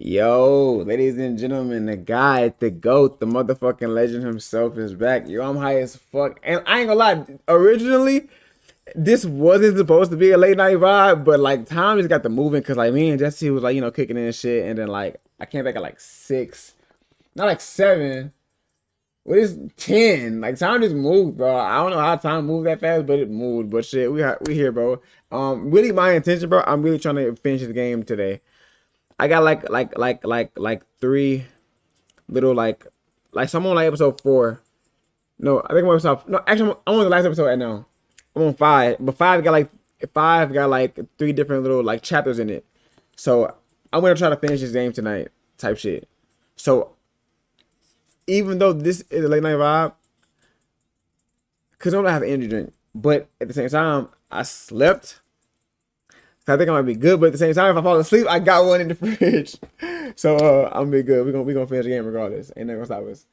Yo, ladies and gentlemen, the guy, the GOAT, the motherfucking legend himself is back. Yo, I'm high as fuck. And I ain't gonna lie, originally, this wasn't supposed to be a late night vibe, but like time just got the moving because like me and Jesse was like, kicking in and shit. And then like I came back at like 6, not like 7. What is 10? Like time just moved, bro. I don't know how time moved that fast, but it moved. But shit, we here, bro. Really my intention, bro. I'm really trying to finish the game today. I got like three little like so I'm on like episode 4. No, I think I'm on episode no actually I'm on the last episode right now. I'm on 5, but five got like 3 different little like chapters in it. So I'm gonna try to finish this game tonight, type shit. So even though this is a late night vibe, cause I don't have an energy drink, but at the same time I slept. So I think I might be good, but at the same time, if I fall asleep, I got one in the fridge. So I'm gonna be good. We gonna finish the game regardless. Ain't nothing gonna stop us.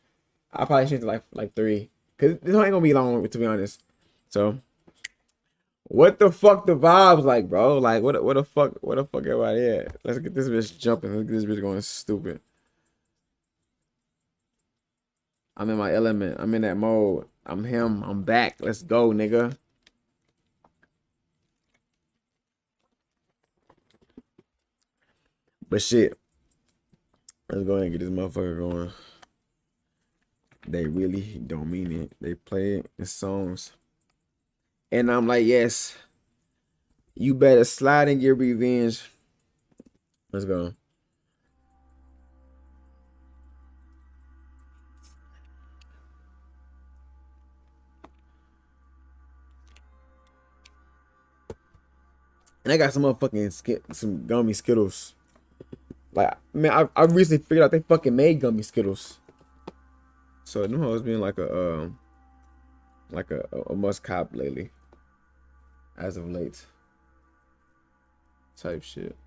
I'll probably change to like 3. Cause this one ain't gonna be long, to be honest. So what the fuck the vibes like, bro? Like what the fuck everybody at? Let's get this bitch jumping. Let's get this bitch going stupid. I'm in my element. I'm in that mode. I'm him. I'm back. Let's go, nigga. But shit. Let's go ahead and get this motherfucker going. They really don't mean it. They play it in songs. And I'm like, yes, you better slide and get revenge. Let's go. And I got some motherfucking some gummy Skittles. Like, man, I recently figured out they fucking made gummy Skittles. So them hoes been like a must cop lately, as of late. Type shit.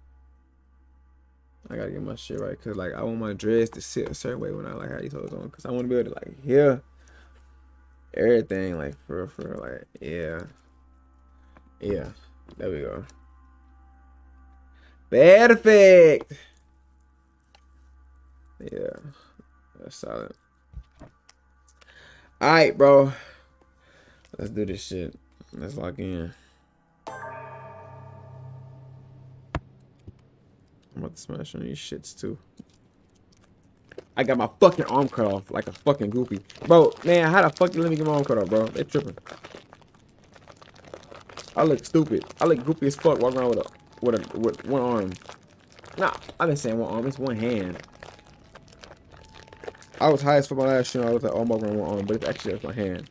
I gotta get my shit right, cause like I want my dress to sit a certain way when I like have these hoes on, cause I want to be able to like hear everything, like for like yeah. There we go. Perfect. Yeah, that's solid. All right, bro. Let's do this shit. Let's lock in. I'm about to smash on these shits too. I got my fucking arm cut off like a fucking goofy. Bro, man, how the fuck you let me get my arm cut off, bro? They tripping. I look stupid. I look goofy as fuck walking around with one arm. Nah, I've been saying one arm. It's one hand. I was high as fuck my last show. I was like, oh, I'm walking around one arm, but it's actually just my hand.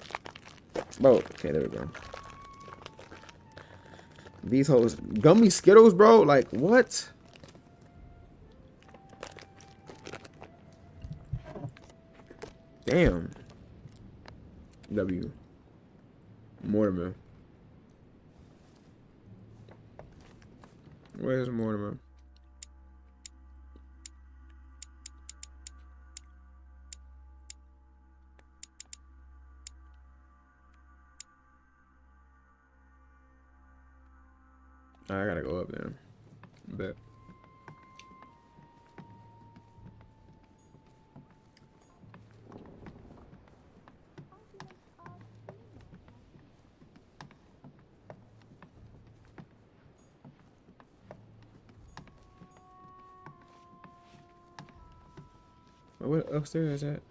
Bro, okay, there we go. These hoes, gummy Skittles, bro. Like what? Damn. W. Mortimer. Where's Mortimer? I gotta go up there. Bet. What upstairs is that?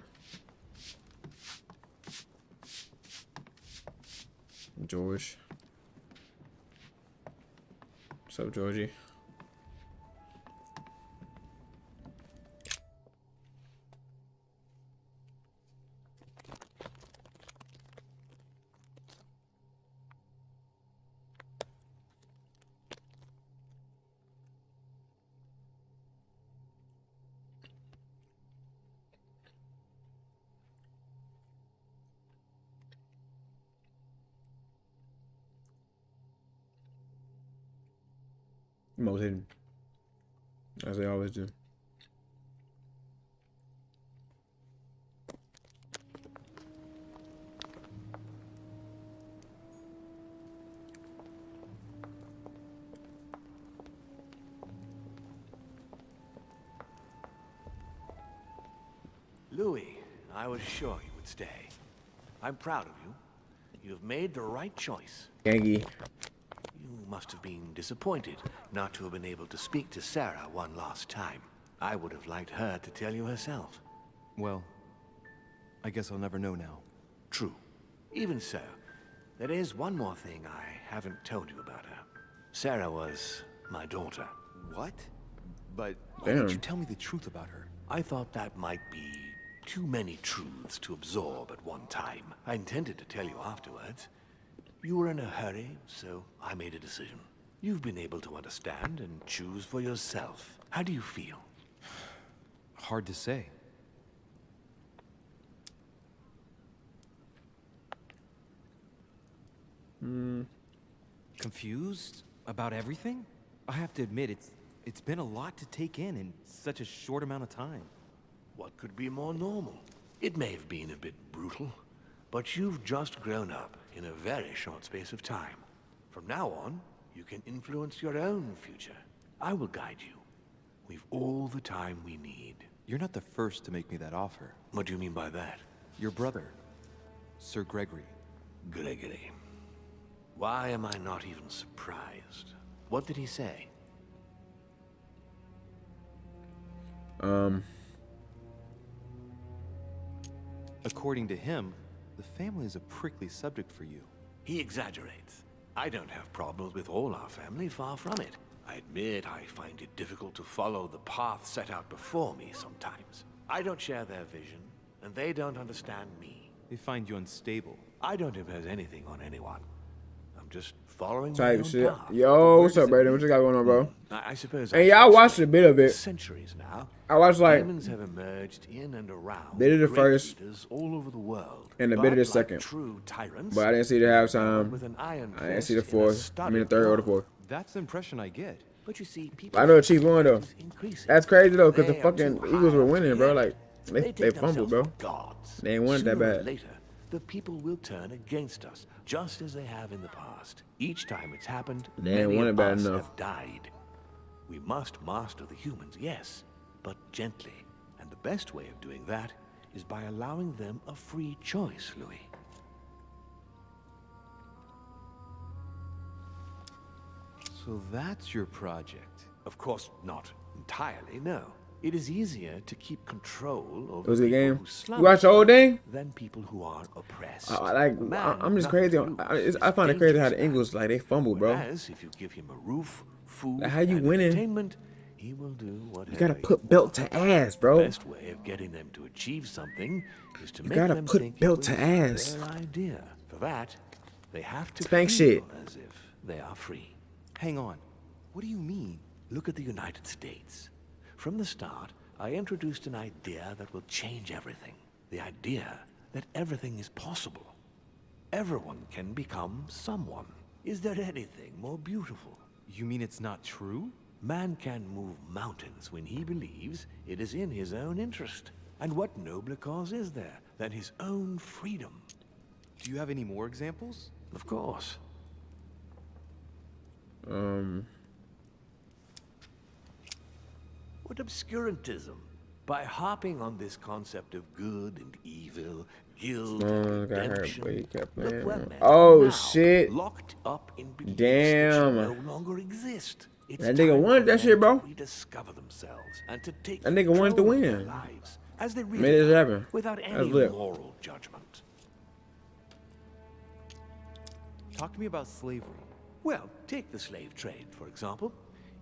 George. What's up, Georgie? Most hidden. As they always do. Louis, I was sure you would stay. I'm proud of you. You've made the right choice. Gangy. You must have been disappointed not to have been able to speak to Sarah one last time. I would have liked her to tell you herself. Well, I guess I'll never know now. True. Even so, there is one more thing I haven't told you about her. Sarah was my daughter. What? But why didn't you tell me the truth about her? I thought that might be too many truths to absorb at one time. I intended to tell you afterwards. You were in a hurry, so I made a decision. You've been able to understand and choose for yourself. How do you feel? Hard to say. Confused about everything? I have to admit, it's been a lot to take in such a short amount of time. What could be more normal? It may have been a bit brutal, but you've just grown up in a very short space of time. From now on, you can influence your own future. I will guide you. We've all the time we need. You're not the first to make me that offer. What do you mean by that? Your brother, Sir Gregory. Gregory. Why am I not even surprised? What did he say? According to him, the family is a prickly subject for you. He exaggerates. I don't have problems with all our family, far from it. I admit I find it difficult to follow the path set out before me sometimes. I don't share their vision, and they don't understand me. They find you unstable. I don't impose anything on anyone. I'm just following my Type own shit. path. Yo, what's up, Brandon? What you got going on, bro? I suppose. And yeah, I watched a bit of it. Centuries now. I watched like Demons have emerged in and around bit of the great first leaders all over the world. and a bit of the But second. like true tyrants, But I didn't see the halftime. with an iron I didn't see fist the in a fourth. I mean the third or the fourth. That's the impression I get. But you see, people I know the Chiefs won though. increasing. That's crazy though, cause the They are fucking too Eagles high were up winning, to bro. get. Like they take fumbled, themselves bro. for gods. They ain't won it that Sooner or bad. later, the people will turn against us, just as they have in the past. Each time it's happened, They ain't many won it of bad us enough. have died. We must master the humans, yes, but gently. And the best way of doing that is by allowing them a free choice, Louis. So that's your project. Of course, not entirely, no. It is easier to keep control over It was a people game. who You slump watch the whole thing? than people who are oppressed. I'm just crazy. I find it crazy how the Eagles like they fumbled, bro. Whereas if you give him a roof, food, Like, how you and winning? entertainment, he will do whatever. You gotta put belt to ass, The bro. best way of getting them to achieve something is to make gotta them put think belt it to was ass. their idea. For that, they have to Spank feel shit. as if they are free. Hang on. What do you mean? Look at the United States. From the start, I introduced an idea that will change everything. The idea that everything is possible. Everyone can become someone. Is there anything more beautiful? You mean it's not true? Man can move mountains when he believes it is in his own interest. And what nobler cause is there than his own freedom? Do you have any more examples? Of course. What obscurantism? By harping on this concept of good and evil, guilt and got hurt, redemption, but he kept look playing. where men Oh, are now, shit. locked up in beliefs Damn. that should no longer exist. It's That nigga time wanted for that men shit, bro. to rediscover themselves and to take That nigga wanted to control of their win. lives as they Made really it are, happen. without That's any lit. moral judgment. Talk to me about slavery. Well, take the slave trade, for example.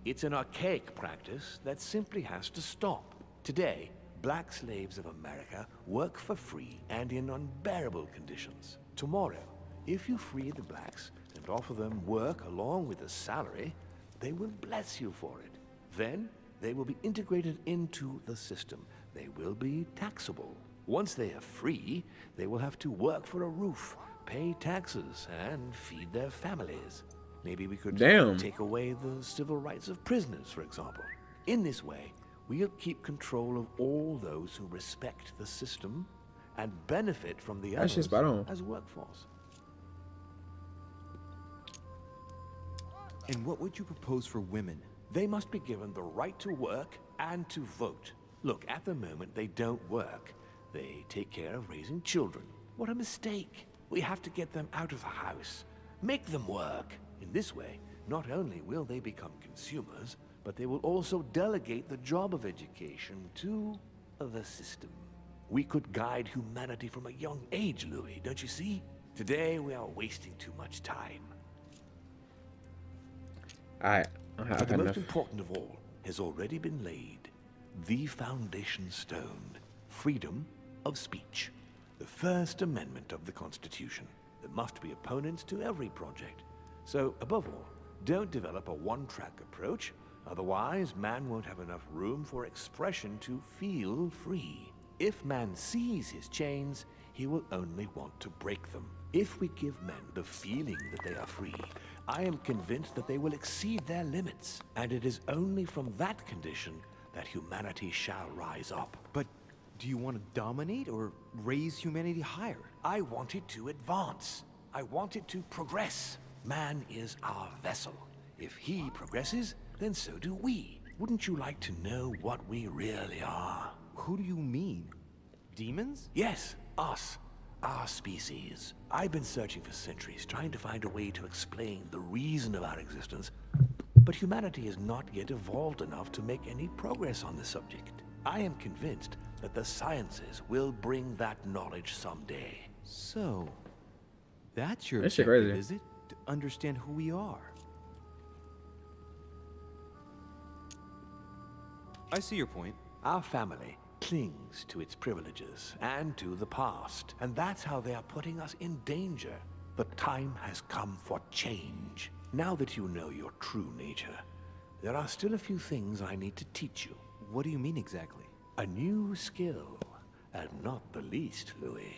It's an archaic practice that simply has to stop. Today, black slaves of America work for free and in unbearable conditions. Tomorrow, if you free the blacks and offer them work along with a salary, they will bless you for it. Then, they will be integrated into the system. They will be taxable. Once they are free, they will have to work for a roof, pay taxes, and feed their families. Maybe we could Damn. take away the civil rights of prisoners, for example. In this way, we'll keep control of all those who respect the system and benefit from the That shit's others spot on. as workforce. And what would you propose for women? They must be given the right to work and to vote. Look, at the moment, they don't work. They take care of raising children. What a mistake. We have to get them out of the house. Make them work. In this way, not only will they become consumers, but they will also delegate the job of education to the system. We could guide humanity from a young age, Louis, don't you see? Today, we are wasting too much time. Alright. But the most important of all has already been laid. The foundation stone. Freedom of speech. The First Amendment of the Constitution. There must be opponents to every project. So, above all, don't develop a one-track approach. Otherwise, man won't have enough room for expression to feel free. If man sees his chains, he will only want to break them. If we give men the feeling that they are free, I am convinced that they will exceed their limits. And it is only from that condition that humanity shall rise up. But do you want to dominate or raise humanity higher? I want it to advance. I want it to progress. Man is our vessel. If he progresses, then so do we. Wouldn't you like to know what we really are? Who do you mean? Demons? Yes, us. Our species. I've been searching for centuries, trying to find a way to explain the reason of our existence. But humanity has not yet evolved enough to make any progress on the subject. I am convinced that the sciences will bring that knowledge someday. So, that's your That shit objective, crazy. is it? To understand who we are. I see your point. Our family clings to its privileges and to the past, and that's how they are putting us in danger. The time has come for change. Now that you know your true nature, there are still a few things I need to teach you. What do you mean exactly? A new skill, and not the least, Louis.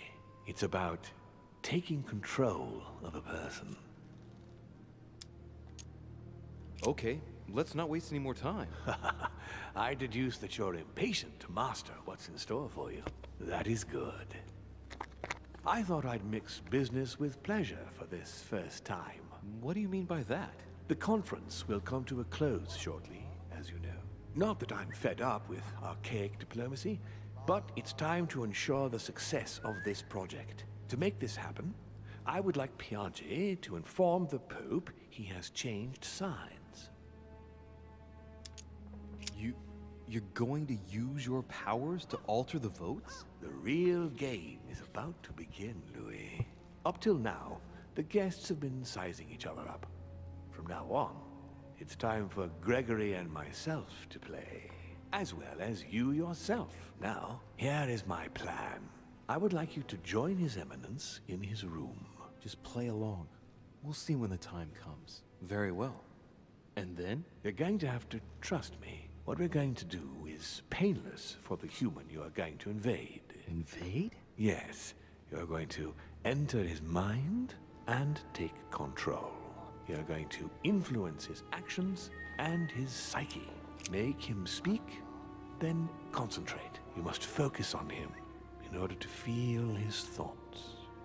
It's about taking control of a person. Okay, let's not waste any more time. I deduce that you're impatient to master what's in store for you. That is good. I thought I'd mix business with pleasure for this first time. What do you mean by that? The conference will come to a close shortly, as you know. Not that I'm fed up with archaic diplomacy, but it's time to ensure the success of this project. To make this happen, I would like Piaget to inform the Pope he has changed sides. You're going to use your powers to alter the votes? The real game is about to begin, Louis. Up till now, the guests have been sizing each other up. From now on, it's time for Gregory and myself to play, as well as you yourself. Now, here is my plan. I would like you to join His Eminence in his room. Just play along. We'll see when the time comes. Very well. And then? You're going to have to trust me. What we're going to do is painless for the human you are going to invade. Invade? Yes, you're going to enter his mind and take control. You're going to influence his actions and his psyche. Make him speak, then concentrate. You must focus on him in order to feel his thoughts.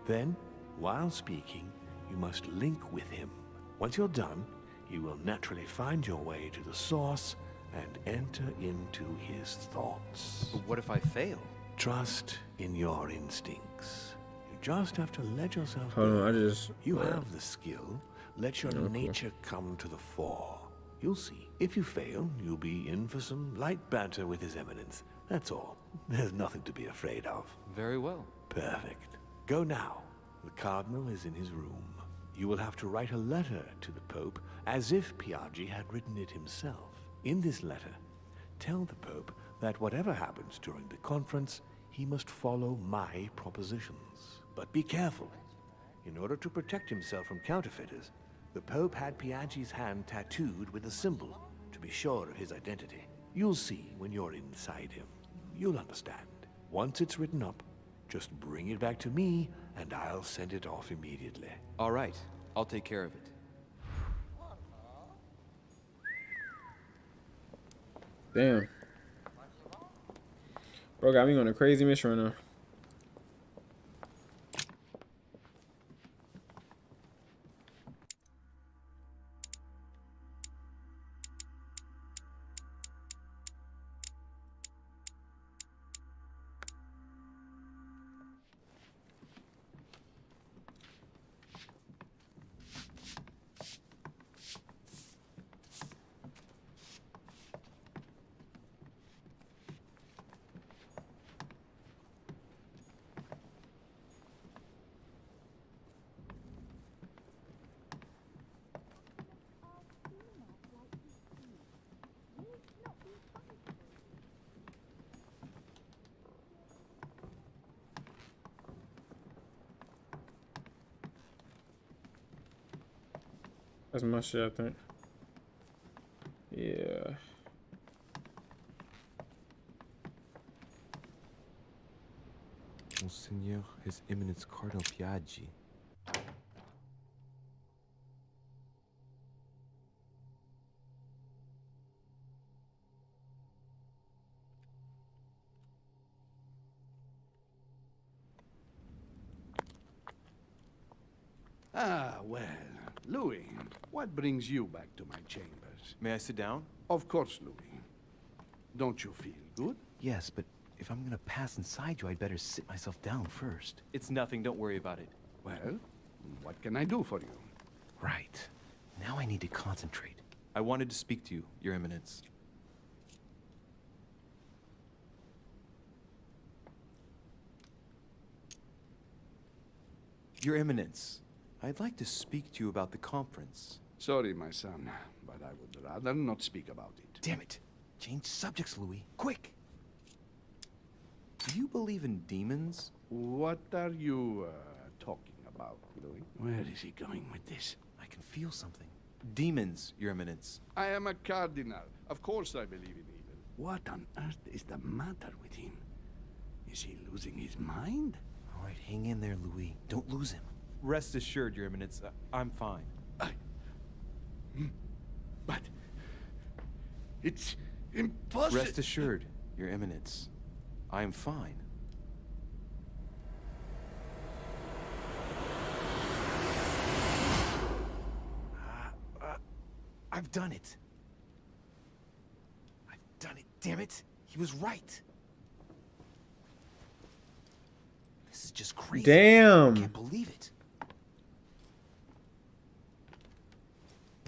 Then, while speaking, you must link with him. Once you're done, you will naturally find your way to the source and enter into his thoughts. But what if I fail? Trust in your instincts. You just have to let yourself Hold go. on, I just... You have the skill. Let your nature come to the fore. You'll see. If you fail, you'll be in for some light banter with His Eminence. That's all. There's nothing to be afraid of. Very well. Perfect. Go now. The Cardinal is in his room. You will have to write a letter to the Pope as if Piaget had written it himself. In this letter, tell the Pope that whatever happens during the conference, he must follow my propositions. But be careful. In order to protect himself from counterfeiters, the Pope had Piaget's hand tattooed with a symbol to be sure of his identity. You'll see when you're inside him. You'll understand. Once it's written up, just bring it back to me, and I'll send it off immediately. All right, I'll take care of it. Damn. Bro got me on a crazy mission right now. That's my shit, I think. Yeah. Monseigneur, His Eminence Cardinal Piaggi. Ah, well, Louis, what brings you back to my chambers? May I sit down? Of course, Louis. Don't you feel good? Yes, but if I'm gonna pass inside you, I'd better sit myself down first. It's nothing, don't worry about it. Well, what can I do for you? Right. Now I need to concentrate. I wanted to speak to you, Your Eminence. Your Eminence, I'd like to speak to you about the conference. Sorry, my son, but I would rather not speak about it. Damn it. Change subjects, Louis. Quick! Do you believe in demons? What are you talking about, Louis? Where is he going with this? I can feel something. Demons, Your Eminence. I am a cardinal. Of course I believe in evil. What on earth is the matter with him? Is he losing his mind? All right, hang in there, Louis. Don't lose him. Rest assured, Your Eminence, I'm fine. But it's impossible. Rest assured, Your Eminence, I am fine. I've done it. I've done it, damn it. He was right. This is just crazy. Damn. I can't believe it.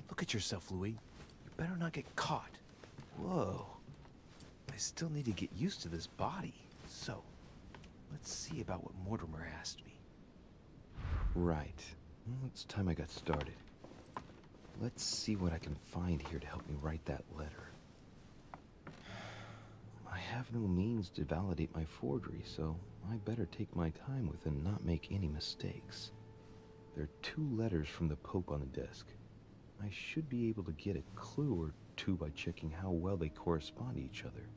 Look at yourself, Louis. You better not get caught. Whoa. I still need to get used to this body. So, let's see about what Mortimer asked me. Right. Well, it's time I got started. Let's see what I can find here to help me write that letter. I have no means to validate my forgery, so I better take my time with it and not make any mistakes. There are 2 letters from the Pope on the desk. I should be able to get a clue or 2 by checking how well they correspond to each other.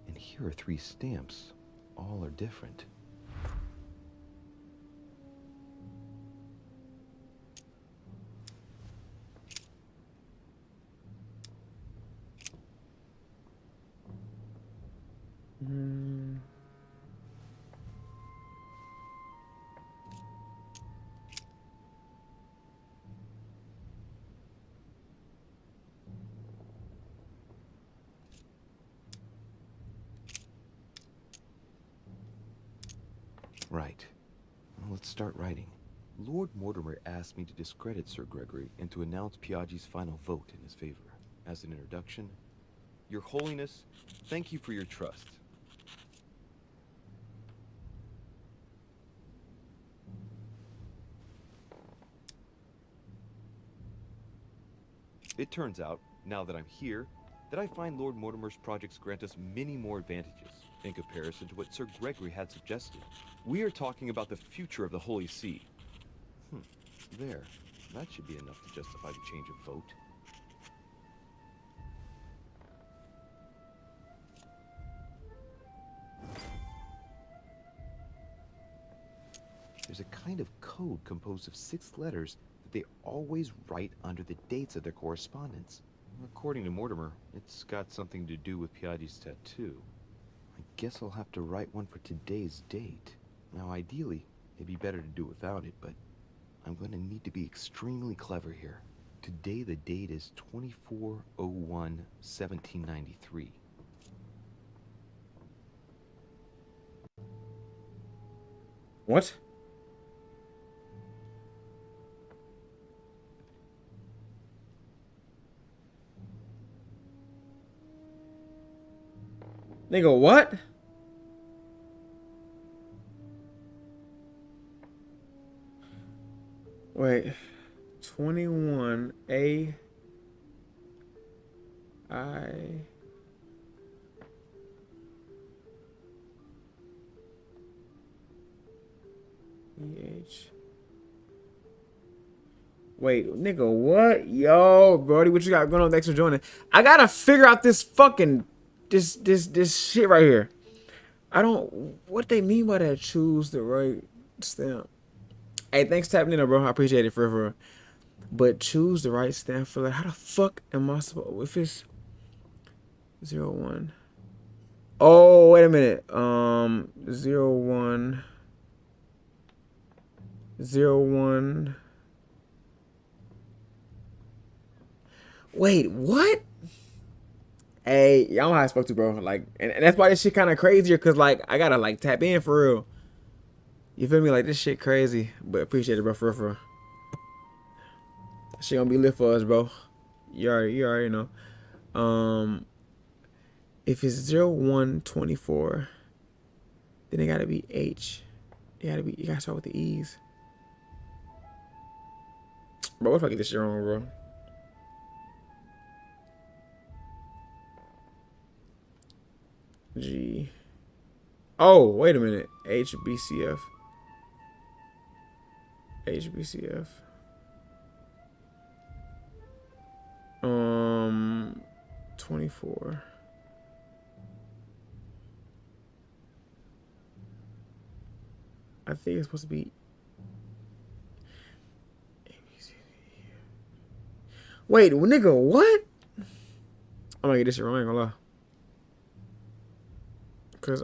And here are 3 stamps. All are different. Right. Well, let's start writing. Lord Mortimer asked me to discredit Sir Gregory and to announce Piaggi's final vote in his favor. As an introduction, Your Holiness, thank you for your trust. It turns out, now that I'm here, that I find Lord Mortimer's projects grant us many more advantages in comparison to what Sir Gregory had suggested. We are talking about the future of the Holy See. There. That should be enough to justify the change of vote. There's a kind of code composed of 6 letters that they always write under the dates of their correspondence. According to Mortimer, it's got something to do with Piaggi's tattoo. I guess I'll have to write one for today's date. Now, ideally, it'd be better to do without it, but I'm going to need to be extremely clever here. Today, the date is 24/01/1793. What? Nigga, what? Wait. 21 A I E H Wait, nigga, what? Yo, Brody, what you got going on? Thanks for joining. I gotta figure out this fucking this shit right here. I don't what they mean by that. Choose the right stamp. Hey, thanks for tapping in, bro. I appreciate it for real. But choose the right stamp for like how the fuck am I supposed if it's 01? Oh, wait a minute. 01 01. Wait, what? Hey, y'all know how I spoke to, bro. Like, and that's why this shit kind of crazier, cause like I gotta like tap in for real. You feel me? Like this shit crazy, but appreciate it, bro. For real, for real. Shit gonna be lit for us, bro. You already know. If it's 0124, then it gotta be H. You gotta start with the E's. Bro, what if I get this shit wrong, bro? G. Oh, wait a minute. HBCF. HBCF. 24. I think it's supposed to be. Wait, nigga, what? I'm gonna get this shit wrong. I ain't gonna lie. Cause.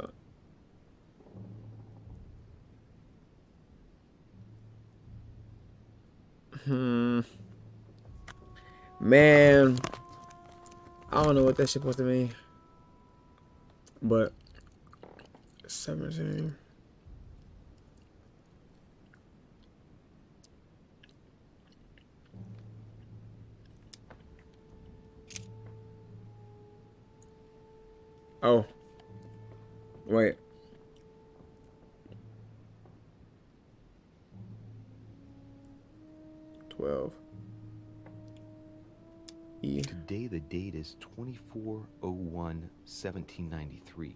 Man, I don't know what that shit supposed to mean. But 17. Oh. Wait. E. Today the date is 24/01/1793.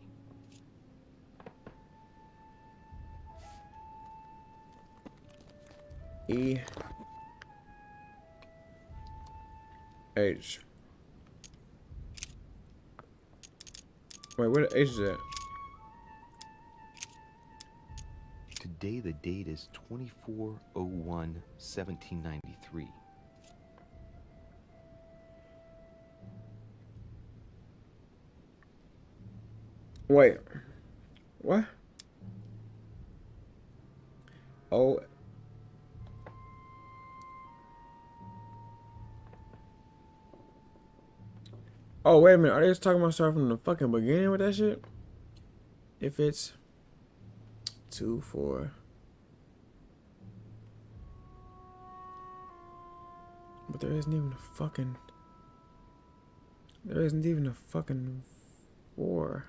E. H. Wait, where the H is at? Today the date is 24/01/1793. Wait. What? Oh. Oh, wait a minute. Are they just talking about starting from the fucking beginning with that shit? If it's 2, 4. But there isn't even a fucking. There isn't even a fucking 4.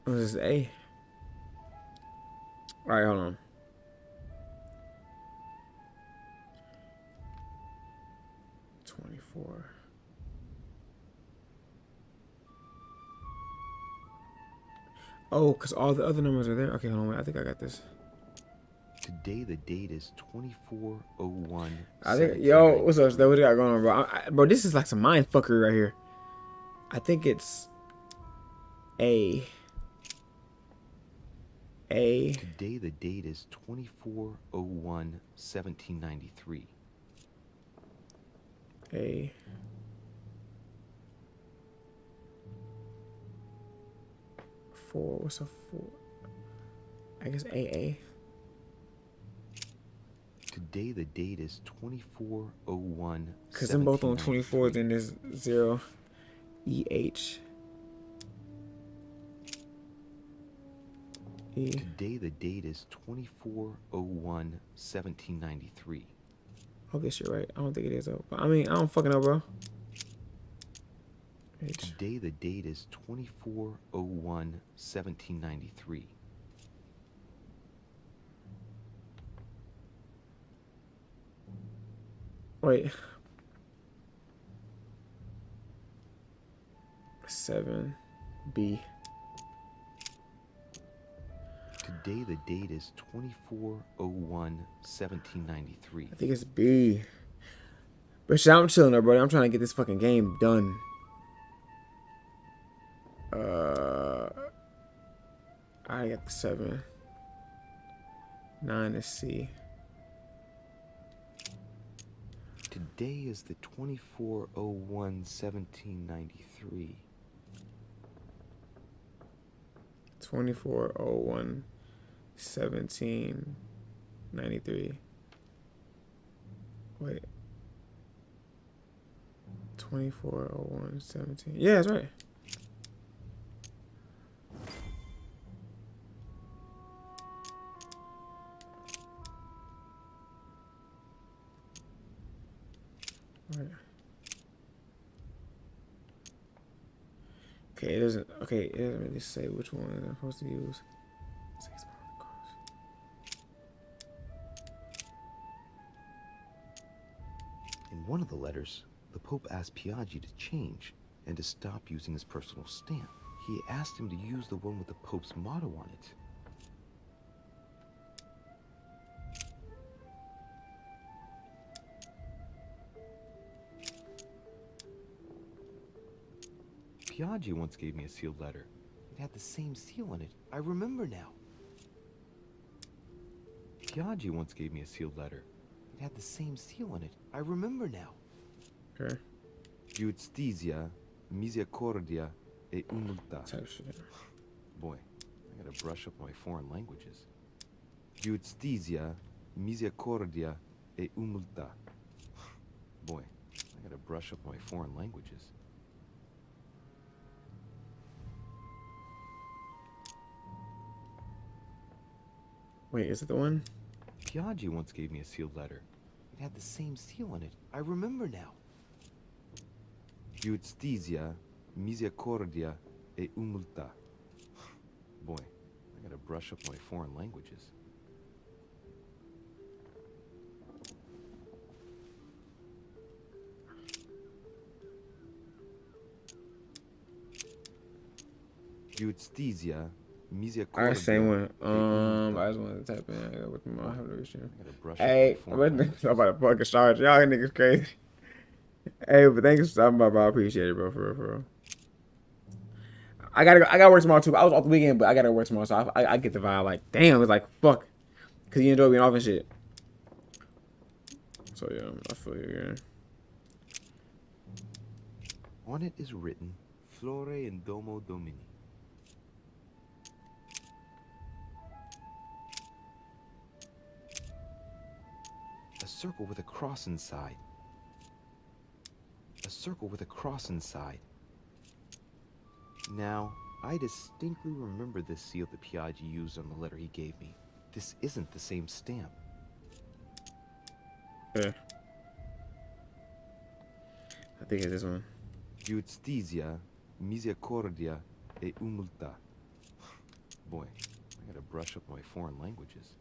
What is this, A? Alright, hold on. Oh, because all the other numbers are there. Okay, hold on. Wait, I think I got this. Today the date is 24/01. I think, yo, what's up? What you got going on, bro? Bro, this is like some mind fuckery right here. I think it's A. Today the date is 24/01/1793. A. Four. What's a 4? I guess AA. Today the date is 24/01. Because them both on 24, then there's 0. EH. E. Today the date is 24/01/1793. Hope this shit right. I don't think it is though. But I mean, I don't fucking know, bro. H. Today the date is 24/01/1793. Wait. 7. B. Today the date is 24/01/1793. I think it's B. But shit, I'm chilling though, bro. I'm trying to get this fucking game done. I got the 7. 9 is C. Today is the 24/01/1793. 24/01/1793. Wait. 24/01/17. Yeah, that's right. Right. Okay, it doesn't. Okay, it doesn't really say which one I'm supposed to use. In one of the letters, the Pope asked Piaggi to change and to stop using his personal stamp. He asked him to use the one with the Pope's motto on it. Piaggi once gave me a sealed letter. It had the same seal on it. I remember now. Piaggi once gave me a sealed letter. It had the same seal on it. I remember now. Okay. Giustizia, misericordia e umiltà. Type shit. Boy, I gotta brush up my foreign languages. Giustizia, misericordia e umiltà. Boy, I gotta brush up my foreign languages. Wait, is it the one? Piaggi once gave me a sealed letter. It had the same seal on it. I remember now. Giustizia, misericordia e umiltà. Boy, I gotta brush up my foreign languages. Giustizia, misericordia. Alright, same one. e umiltà. I just wanted to type in with my hydration. I gotta brush Hey, up my I'm foreign about languages. to fucking charge. Y'all niggas crazy. Hey, but thanks for stopping by, bro. I appreciate it, bro. For real, for real. I gotta work tomorrow too. I was off the weekend, but I gotta work tomorrow, so I get the vibe. Like, damn, it's like fuck, cause you enjoy being off and shit. So yeah, I feel you again. On it is written, Flore in Domo Domini. A circle with a cross inside. A circle with a cross inside. Now, I distinctly remember this seal that Piaggi used on the letter he gave me. This isn't the same stamp. Yeah. I think it's this one. Giustizia, misericordia e umiltà. Boy, I gotta brush up my foreign languages.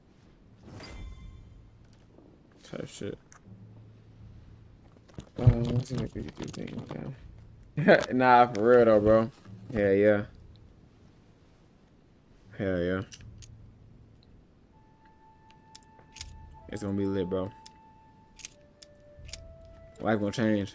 Type shit. Let's see if we can do things now. Nah, for real though, bro. Hell yeah. Hell yeah. It's gonna be lit, bro. Life gonna change.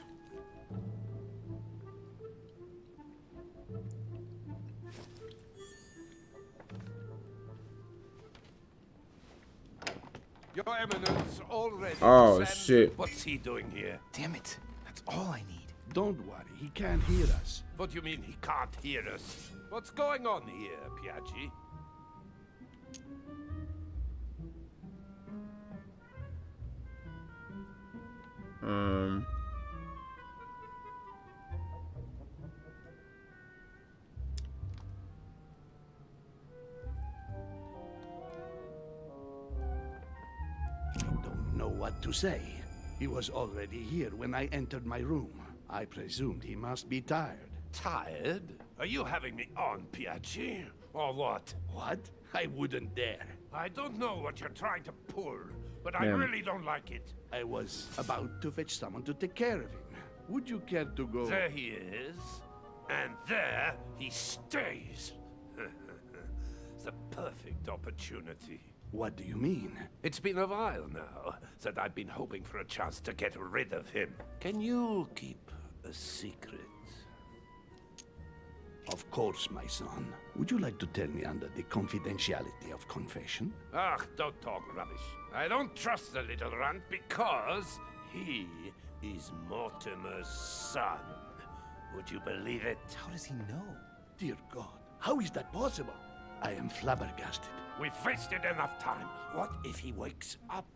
Your Eminence already. Oh sent- shit. What's he doing here? Damn it, that's all I need. Don't worry, he can't hear us. What do you mean he can't hear us? What's going on here, Piaggi? I don't know what to say. He was already here when I entered my room. I presumed he must be tired. Tired? Are you having me on, Piaggi? Or what? What? I wouldn't dare. I don't know what you're trying to pull, but I Damn. really don't like it. I was about to fetch someone to take care of him. Would you care to go? There he is, and there he stays. The perfect opportunity. What do you mean? It's been a while now that I've been hoping for a chance to get rid of him. Can you keep a secret? Of course, my son. Would you like to tell me under the confidentiality of confession? Ach, don't talk rubbish. I don't trust the little runt because he is Mortimer's son. Would you believe it? How does he know? Dear God, how is that possible? I am flabbergasted. We've wasted enough time. What if he wakes up?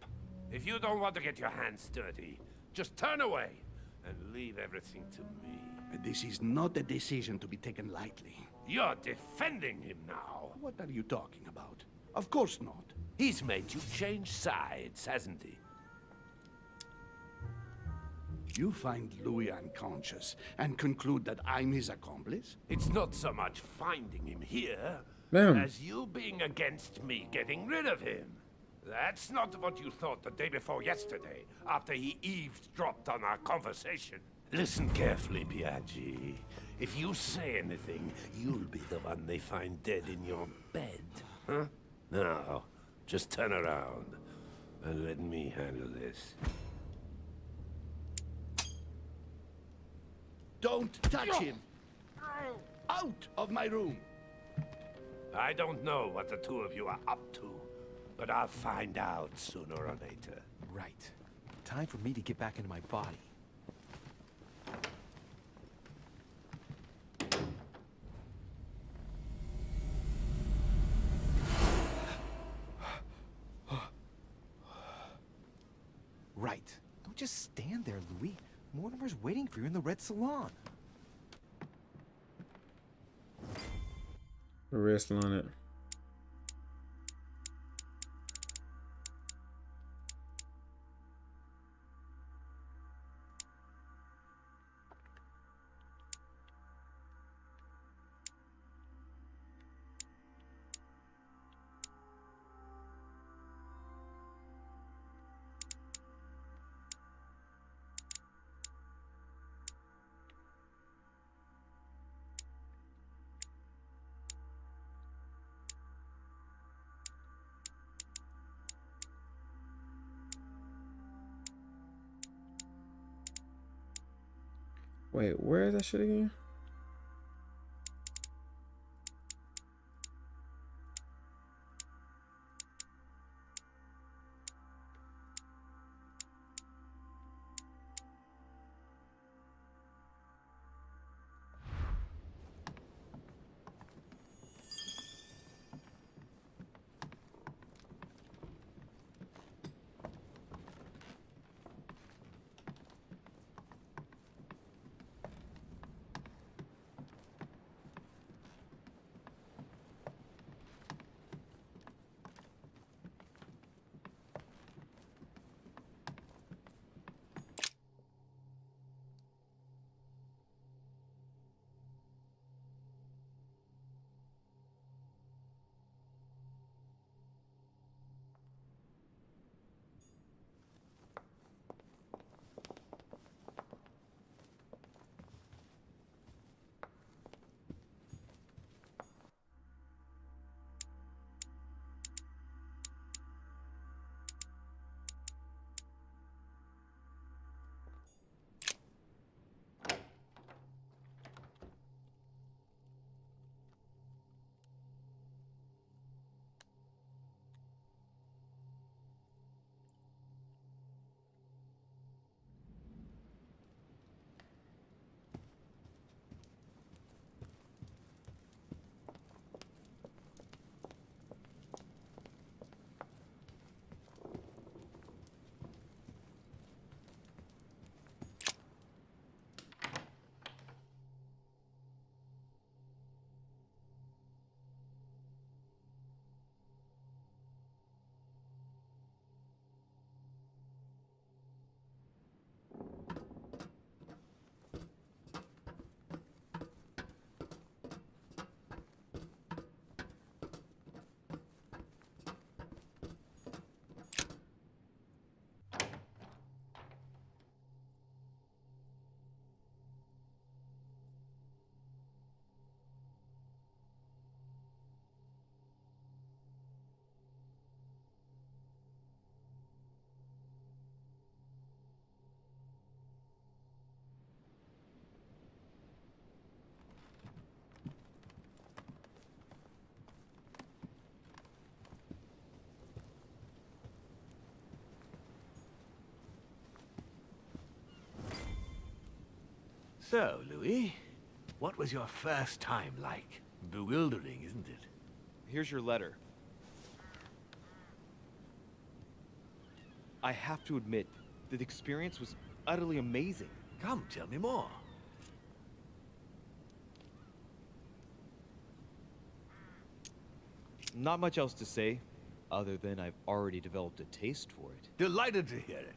If you don't want to get your hands dirty, just turn away and leave everything to me. This is not a decision to be taken lightly. You're defending him now. What are you talking about? Of course not. He's made you change sides, hasn't he? You find Louis unconscious and conclude that I'm his accomplice? It's not so much finding him here Damn. as you being against me getting rid of him. That's not what you thought the day before yesterday, after he eavesdropped on our conversation. Listen carefully, Piaggi. If you say anything, you'll be the one they find dead in your bed. Huh? Now, just turn around and let me handle this. Don't touch him! Out of my room! I don't know what the two of you are up to, but I'll find out sooner or later. Right. Time for me to get back into my body. Right. Don't just stand there, Louis. Mortimer's waiting for you in the red salon. Wrist on it. Wait, where is that shit again? So, Louis, what was your first time like? Bewildering, isn't it? Here's your letter. I have to admit, the experience was utterly amazing. Come, tell me more. Not much else to say, other than I've already developed a taste for it. Delighted to hear it.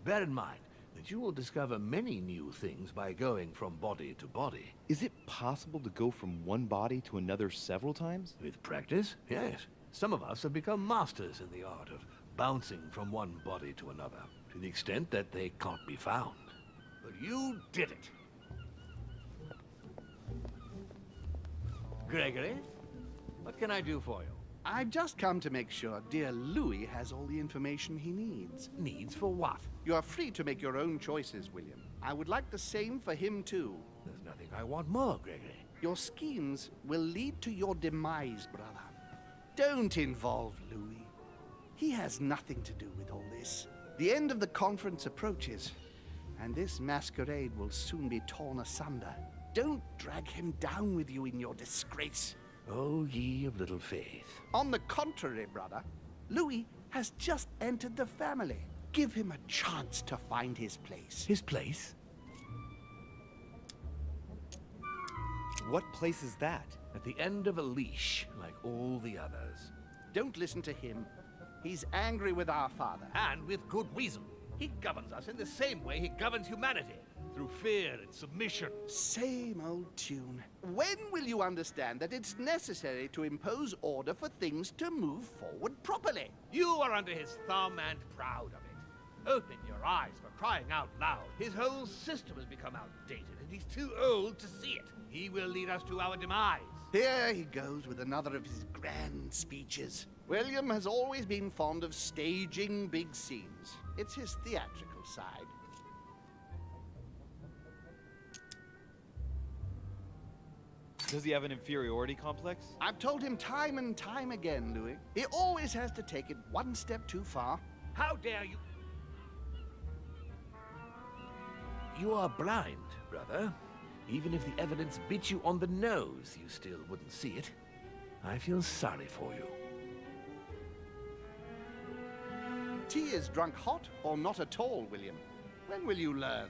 Bear in mind that you will discover many new things by going from body to body. Is it possible to go from one body to another several times? With practice, yes. Some of us have become masters in the art of bouncing from one body to another, to the extent that they can't be found. But you did it. Gregory, what can I do for you? I've just come to make sure dear Louis has all the information he needs. Needs for what? You are free to make your own choices, William. I would like the same for him, too. There's nothing I want more, Gregory. Your schemes will lead to your demise, brother. Don't involve Louis. He has nothing to do with all this. The end of the conference approaches, and this masquerade will soon be torn asunder. Don't drag him down with you in your disgrace. Oh, ye of little faith. On the contrary, brother, Louis has just entered the family. Give him a chance to find his place. His place? What place is that? At the end of a leash, like all the others. Don't listen to him. He's angry with our father. And with good reason. He governs us in the same way he governs humanity. Through fear and submission. Same old tune. When will you understand that it's necessary to impose order for things to move forward properly? You are under his thumb and proud of it. Open your eyes, for crying out loud. His whole system has become outdated, and he's too old to see it. He will lead us to our demise. Here he goes with another of his grand speeches. William has always been fond of staging big scenes. It's his theatrical side. Does he have an inferiority complex? I've told him time and time again, Louis. He always has to take it one step too far. How dare you? You are blind, brother. Even if the evidence bit you on the nose, you still wouldn't see it. I feel sorry for you. Tea is drunk hot or not at all, William. When will you learn?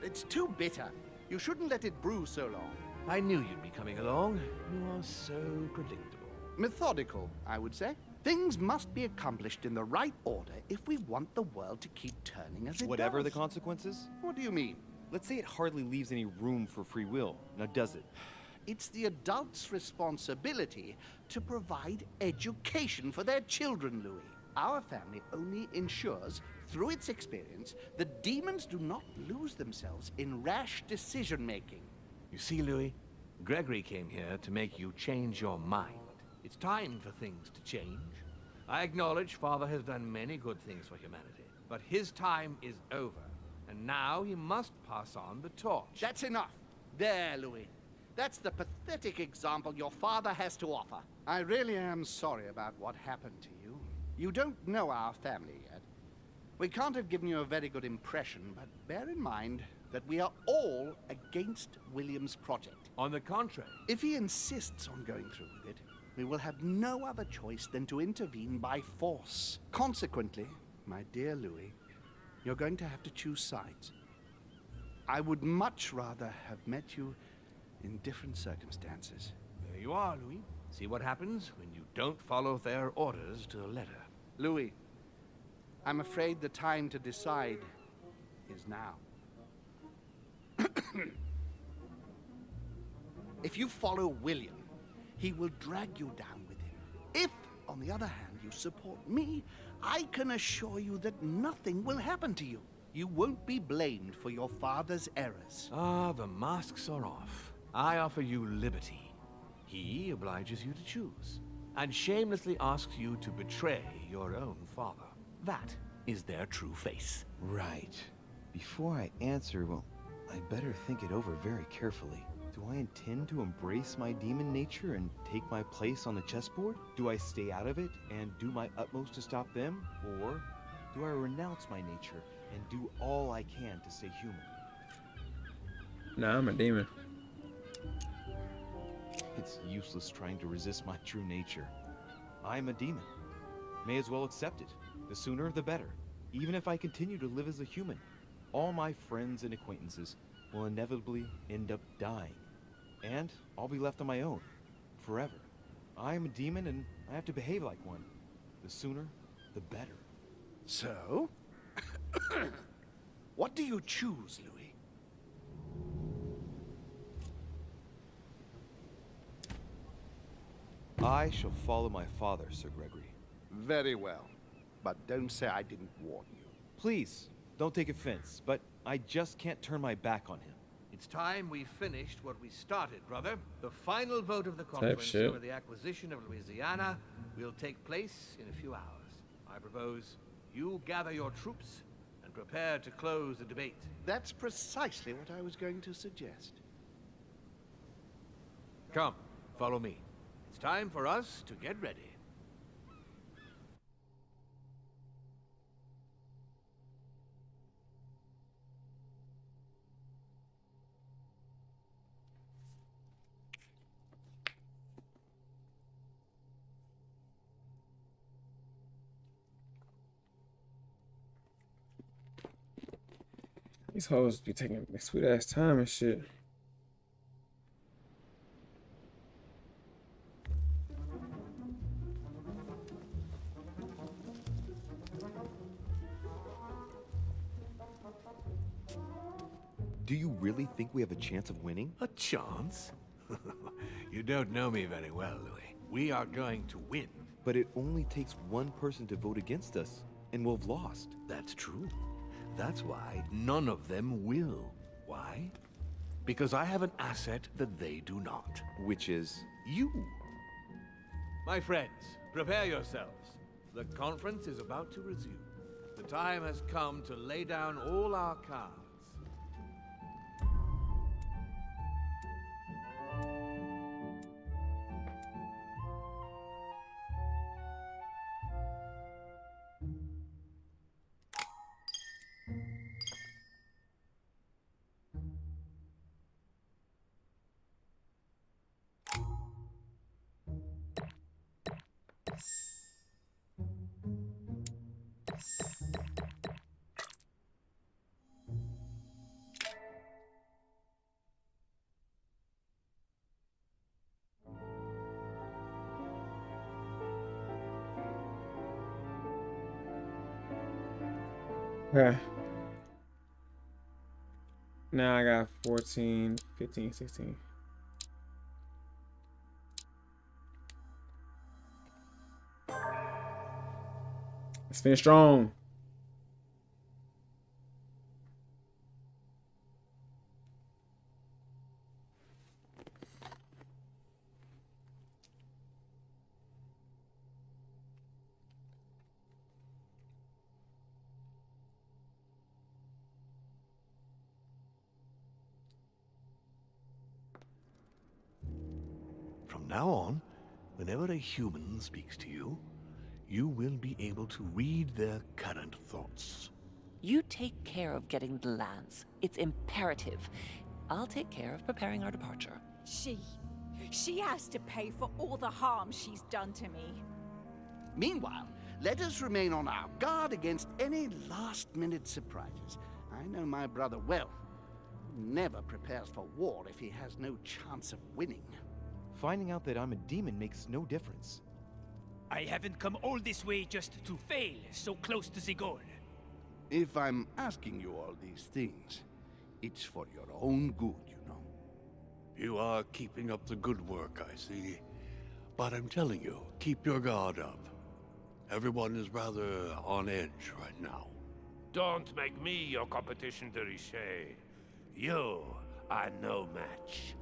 It's too bitter. You shouldn't let it brew so long. I knew you'd be coming along. You are so predictable. Methodical, I would say. Things must be accomplished in the right order if we want the world to keep turning as it Whatever does. the consequences? What do you mean? Let's say it hardly leaves any room for free will. Now does it? It's the adults' responsibility to provide education for their children, Louis. Our family only ensures, through its experience, that demons do not lose themselves in rash decision-making. You see, Louis, Gregory came here to make you change your mind. It's time for things to change. I acknowledge Father has done many good things for humanity, but his time is over, and now he must pass on the torch. That's enough. There, Louis. That's the pathetic example your father has to offer. I really am sorry about what happened to you. You don't know our family yet. We can't have given you a very good impression, but bear in mind that we are all against William's project. On the contrary, If he insists on going through with it, we will have no other choice than to intervene by force. Consequently, my dear Louis, you're going to have to choose sides. I would much rather have met you in different circumstances. there you are, Louis. See what happens when you don't follow their orders to the letter. Louis, I'm afraid the time to decide is now. If you follow William, he will drag you down with him. If, on the other hand, you support me, I can assure you that nothing will happen to you. You won't be blamed for your father's errors. Ah, the masks are off. I offer you liberty. He obliges you to choose, and shamelessly asks you to betray your own father. That is their true face. Right. Before I answer, well, I better think it over very carefully. Do I intend to embrace my demon nature and take my place on the chessboard? Do I stay out of it and do my utmost to stop them? Or do I renounce my nature and do all I can to stay human? Nah, I'm a demon. It's useless trying to resist my true nature. I'm a demon. May as well accept it. The sooner, the better. Even if I continue to live as a human, all my friends and acquaintances will inevitably end up dying. And I'll be left on my own, forever. I'm a demon and I have to behave like one. The sooner, the better. So? What do you choose, Louis? I shall follow my father, Sir Gregory. Very well. But don't say I didn't warn you. Please, don't take offense, but I just can't turn my back on him. It's time we finished what we started, brother. The final vote of the conference shit. over the acquisition of Louisiana will take place in a few hours. I propose you gather your troops and prepare to close the debate. That's precisely what I was going to suggest. Come, follow me. It's time for us to get ready. These hoes be taking sweet ass time and shit. Do you really think we have a chance of winning? A chance? You don't know me very well, Louis. We are going to win. But it only takes one person to vote against us, and we'll have lost. That's true. That's why none of them will. Why? Because I have an asset that they do not. Which is... You. My friends, prepare yourselves. The conference is about to resume. The time has come to lay down all our cards. Okay. Now I got 14, 15, 16. Let's finish strong. From now on, whenever a human speaks to you, you will be able to read their current thoughts. You take care of getting the lands. It's imperative. I'll take care of preparing our departure. She has to pay for all the harm she's done to me. Meanwhile, let us remain on our guard against any last-minute surprises. I know my brother well. Never prepares for war if he has no chance of winning. Finding out that I'm a demon makes no difference. I haven't come all this way just to fail so close to the goal. If I'm asking you all these things, it's for your own good, you know. You are keeping up the good work, I see. But I'm telling you, keep your guard up. Everyone is rather on edge right now. Don't make me your competition, de Richet. You are no match.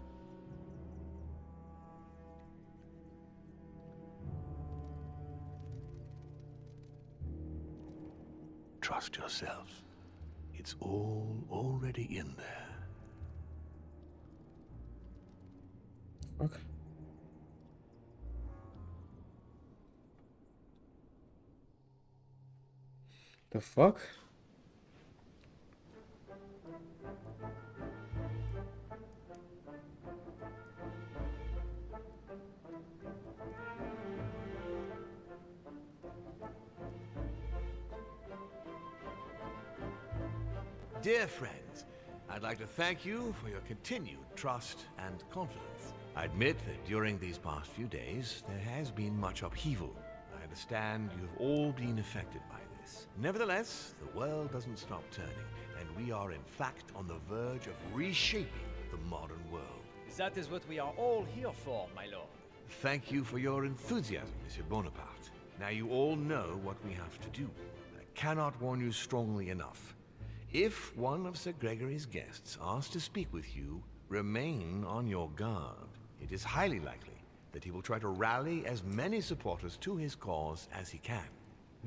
Trust yourself. It's all already in there. Fuck. The fuck? Dear friends, I'd like to thank you for your continued trust and confidence. I admit that during these past few days, there has been much upheaval. I understand you have all been affected by this. Nevertheless, the world doesn't stop turning, and we are in fact on the verge of reshaping the modern world. That is what we are all here for, my lord. Thank you for your enthusiasm, Monsieur Bonaparte. Now you all know what we have to do. I cannot warn you strongly enough. If one of Sir Gregory's guests asks to speak with you, remain on your guard. It is highly likely that he will try to rally as many supporters to his cause as he can.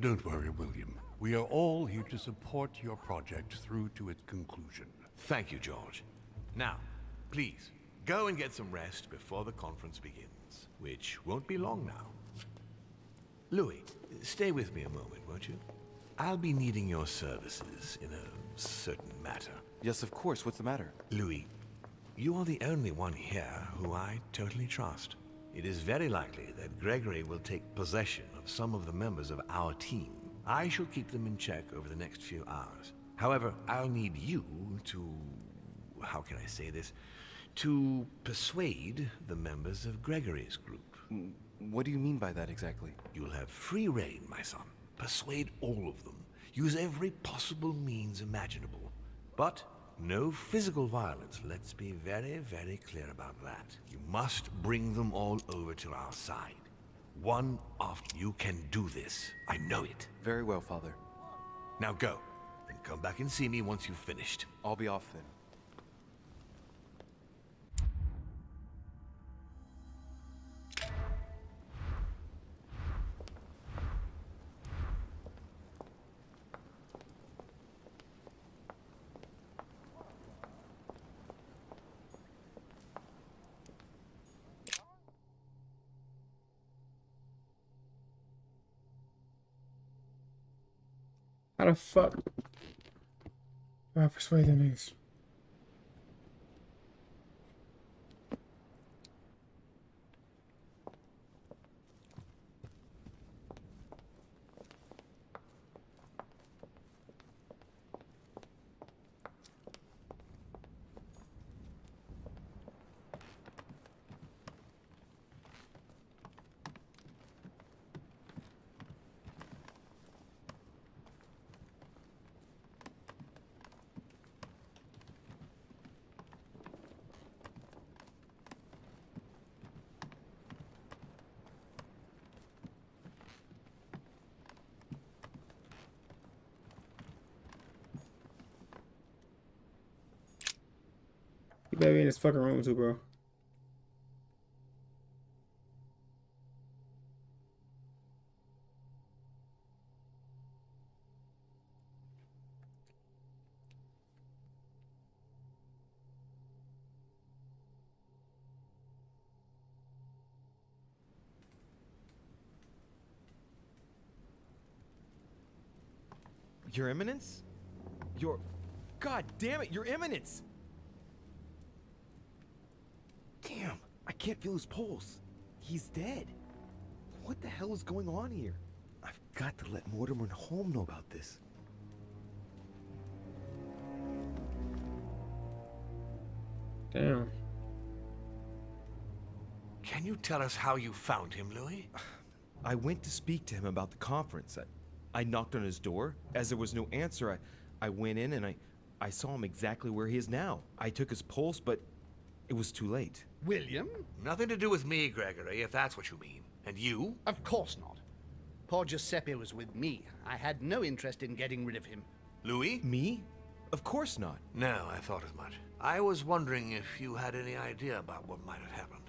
Don't worry, William. We are all here to support your project through to its conclusion. Thank you, George. Now, please, go and get some rest before the conference begins, which won't be long now. Louis, stay with me a moment, won't you? I'll be needing your services in a certain matter. Yes, of course. What's the matter? Louis, you are the only one here who I totally trust. It is very likely that Gregory will take possession of some of the members of our team. I shall keep them in check over the next few hours. However, I'll need you to... how can I say this? To persuade the members of Gregory's group. What do you mean by that exactly? You'll have free rein, my son. Persuade all of them. Use every possible means imaginable. But no physical violence. Let's be very, very clear about that. You must bring them all over to our side. One after you can do this. I know it. Very well, Father. Now go, and come back and see me once you've finished. I'll be off then. How the fuck do I persuade them niggas? You better be in this fucking room too, bro. Your Eminence? God damn it, Your Eminence! Damn, I can't feel his pulse. He's dead. What the hell is going on here? I've got to let Mortimer and Holm know about this. Damn. Can you tell us how you found him, Louis? I went to speak to him about the conference. I knocked on his door. As there was no answer, I went in and I saw him exactly where he is now. I took his pulse, but it was too late. William? Nothing to do with me, Gregory, if that's what you mean. And you? Of course not. Poor Giuseppe was with me. I had no interest in getting rid of him. Louis? Me? Of course not. No, I thought as much. I was wondering if you had any idea about what might have happened.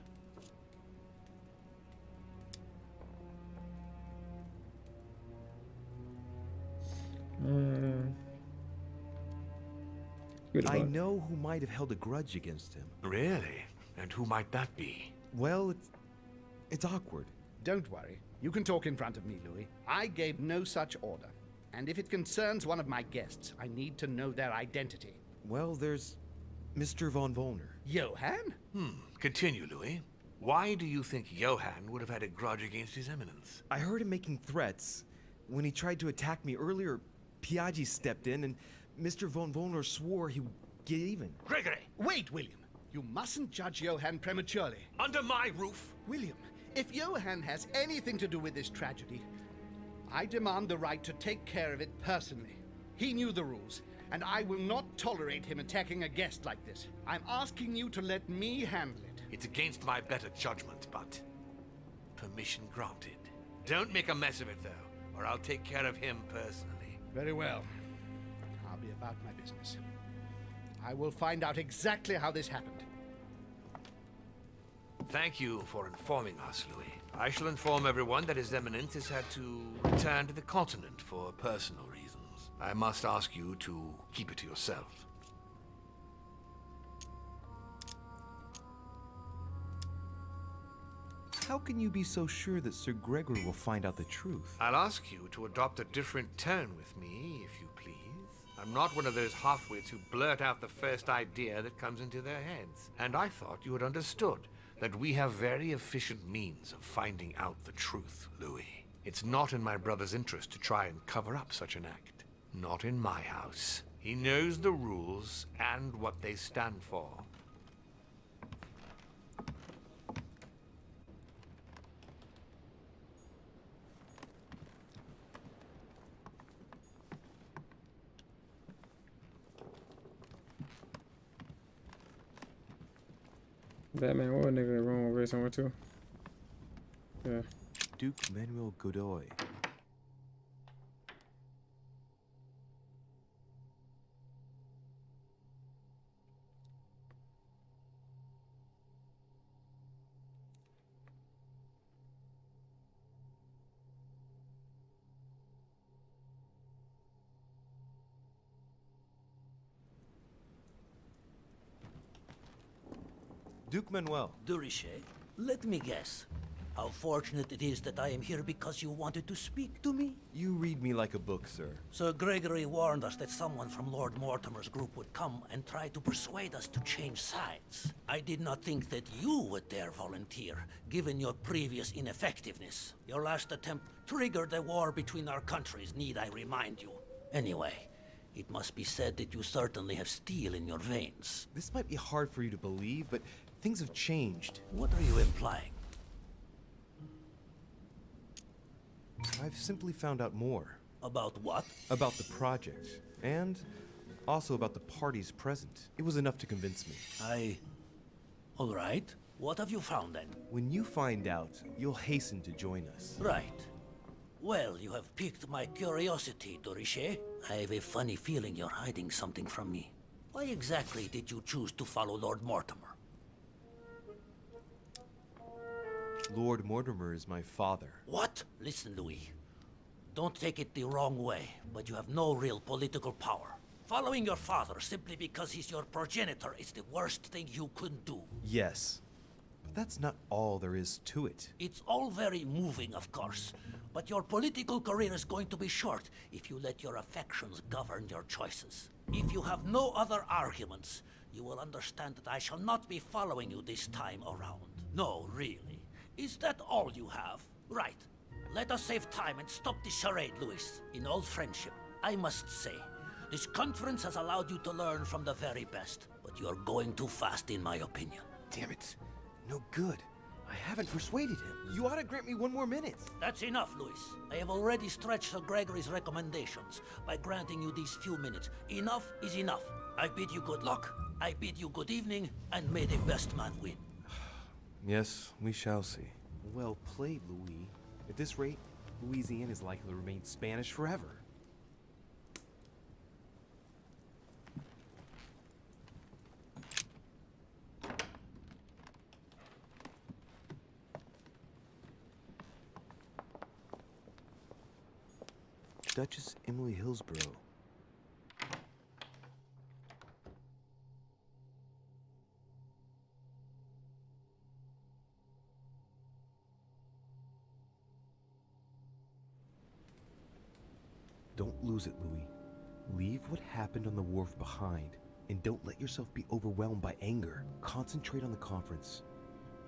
I know who might have held a grudge against him. Really? And who might that be? Well, it's awkward. Don't worry. You can talk in front of me, Louis. I gave no such order. And if it concerns one of my guests, I need to know their identity. Well, there's Mr. von Wollner. Johann? Continue, Louis. Why do you think Johann would have had a grudge against His Eminence? I heard him making threats. When he tried to attack me earlier, Piaggi stepped in and Mr. von Wollner swore he would get even. Gregory! Wait, William. You mustn't judge Johann prematurely. Under my roof? William, if Johann has anything to do with this tragedy, I demand the right to take care of it personally. He knew the rules, and I will not tolerate him attacking a guest like this. I'm asking you to let me handle it. It's against my better judgment, but permission granted. Don't make a mess of it, though, or I'll take care of him personally. Very well. I'll be about my business. I will find out exactly how this happened. Thank you for informing us, Louis. I shall inform everyone that His Eminence has had to return to the continent for personal reasons. I must ask you to keep it to yourself. How can you be so sure that Sir Gregory will find out the truth? I'll ask you to adopt a different tone with me, if you please. I'm not one of those half-wits who blurt out the first idea that comes into their heads. And I thought you had understood that we have very efficient means of finding out the truth, Louis. It's not in my brother's interest to try and cover up such an act. Not in my house. He knows the rules and what they stand for. Batman, what nigga wrong over here somewhere too? Yeah. Duke Manuel Godoy. Duke Manuel. De Richet, let me guess. How fortunate it is that I am here because you wanted to speak to me? You read me like a book, sir. Sir Gregory warned us that someone from Lord Mortimer's group would come and try to persuade us to change sides. I did not think that you would dare volunteer, given your previous ineffectiveness. Your last attempt triggered a war between our countries, need I remind you. Anyway, it must be said that you certainly have steel in your veins. This might be hard for you to believe, but things have changed. What are you implying? I've simply found out more. About what? About the project, and also about the parties present. It was enough to convince me. All right. What have you found then? When you find out, you'll hasten to join us. Right. Well, you have piqued my curiosity, de Richet. I have a funny feeling you're hiding something from me. Why exactly did you choose to follow Lord Mortimer? Lord Mortimer is my father. What? Listen, Louis. Don't take it the wrong way, but you have no real political power. Following your father simply because he's your progenitor is the worst thing you could do. Yes, but that's not all there is to it. It's all very moving, of course, but your political career is going to be short if you let your affections govern your choices. If you have no other arguments, you will understand that I shall not be following you this time around. No, really. Is that all you have? Right. Let us save time and stop this charade, Louis. In all friendship, I must say, this conference has allowed you to learn from the very best, but you're going too fast in my opinion. Damn it. No good. I haven't persuaded him. You ought to grant me one more minute. That's enough, Louis. I have already stretched Sir Gregory's recommendations by granting you these few minutes. Enough is enough. I bid you good luck, I bid you good evening, and may the best man win. Yes, we shall see. Well played, Louis. At this rate, Louisiana is likely to remain Spanish forever. Duchess Emily Hillsborough. Don't lose it, Louis. Leave what happened on the wharf behind, and don't let yourself be overwhelmed by anger. Concentrate on the conference.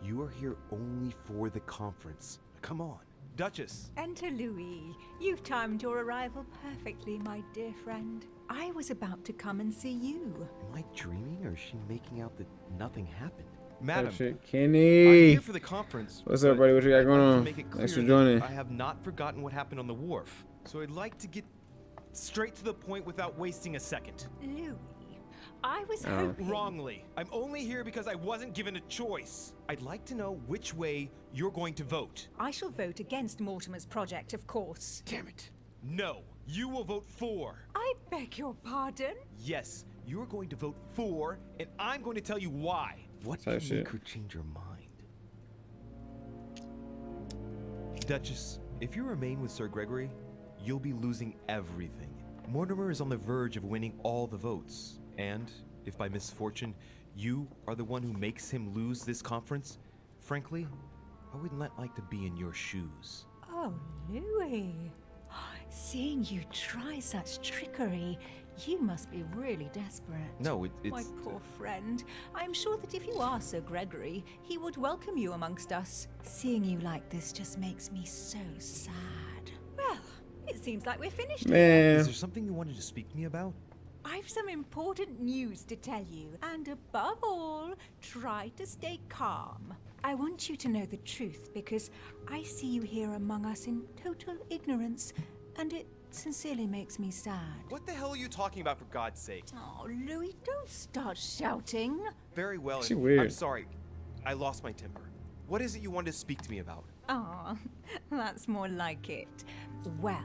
You are here only for the conference. Come on. Duchess! Enter Louis. You've timed your arrival perfectly, my dear friend. I was about to come and see you. Am I dreaming, or is she making out that nothing happened? Madam, Oh shit, I'm Kenny. here for the conference. What's up, but buddy? What you got I'd going like to on? make it Thanks for clear that joining. I have not forgotten what happened on the wharf. So I'd like to get straight to the point without wasting a second. Louis, I was Oh. hoping... Wrongly. I'm only here because I wasn't given a choice. I'd like to know which way you're going to vote. I shall vote against Mortimer's project, of course. Damn it. No, you will vote for. I beg your pardon? Yes, you're going to vote for, and I'm going to tell you why. What Type can shit. make her change her mind? Duchess, if you remain with Sir Gregory, you'll be losing everything. Mortimer is on the verge of winning all the votes. And if by misfortune you are the one who makes him lose this conference, frankly, I wouldn't like to be in your shoes. Oh, Louis. Seeing you try such trickery, you must be really desperate. No, My poor friend. I'm sure that if you are Sir Gregory, he would welcome you amongst us. Seeing you like this just makes me so sad. Well, it seems like we're finished. Man. Is there something you wanted to speak to me about? I've some important news to tell you, and above all, try to stay calm. I want you to know the truth because I see you here among us in total ignorance, and it sincerely makes me sad. What the hell are you talking about, for God's sake? Oh, Louis, don't start shouting. Very well. She I'm weird. sorry. I lost my temper. What is it you wanted to speak to me about? Ah, that's more like it. Well,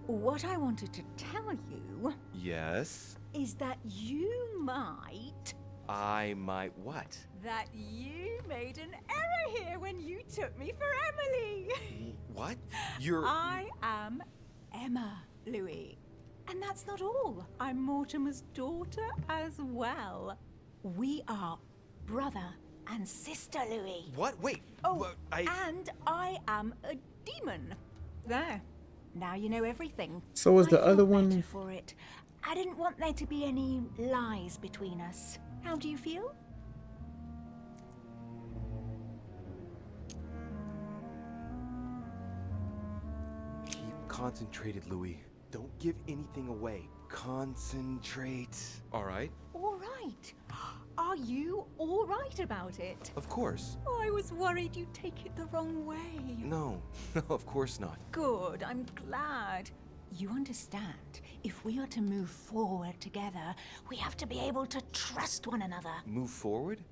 what I wanted to tell you Yes. is that you might... I might what? That you made an error here when you took me for Emily. What? You're... I am Emma, Louis. And that's not all. I'm Mortimer's daughter as well. We are brother and sister, Louis. What? Wait. Oh, and I am a demon. There. Now you know everything. So was the I feel other one- better for it. I didn't want there to be any lies between us. How do you feel? Keep concentrated, Louis. Don't give anything away. Concentrate. All right. All right. Are you all right about it? Of course. Oh, I was worried you'd take it the wrong way. No, no, of course not. Good, I'm glad. You understand, if we are to move forward together, we have to be able to trust one another. Move forward?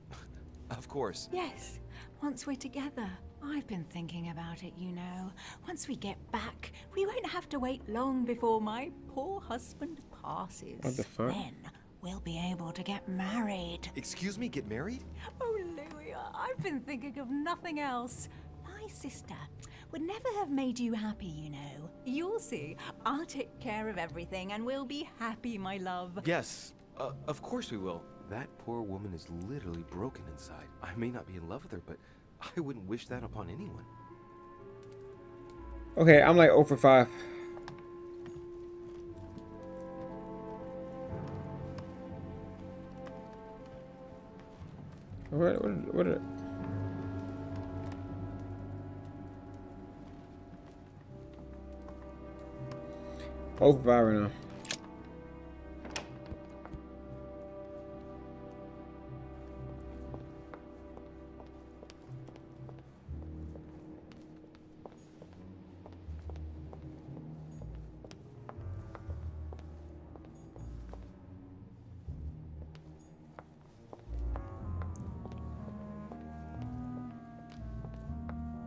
Of course. Yes, once we're together. I've been thinking about it, you know. Once we get back, we won't have to wait long before my poor husband passes. What the fuck? Then we'll be able to get married. Excuse me, get married? Oh, Louis, I've been thinking of nothing else. My sister would never have made you happy, you know. You'll see. I'll take care of everything and we'll be happy, my love. Yes. Of course we will. That poor woman is literally broken inside. I may not be in love with her, but I wouldn't wish that upon anyone. Okay, I'm like 0 for 5. What? 0 for 5 right now.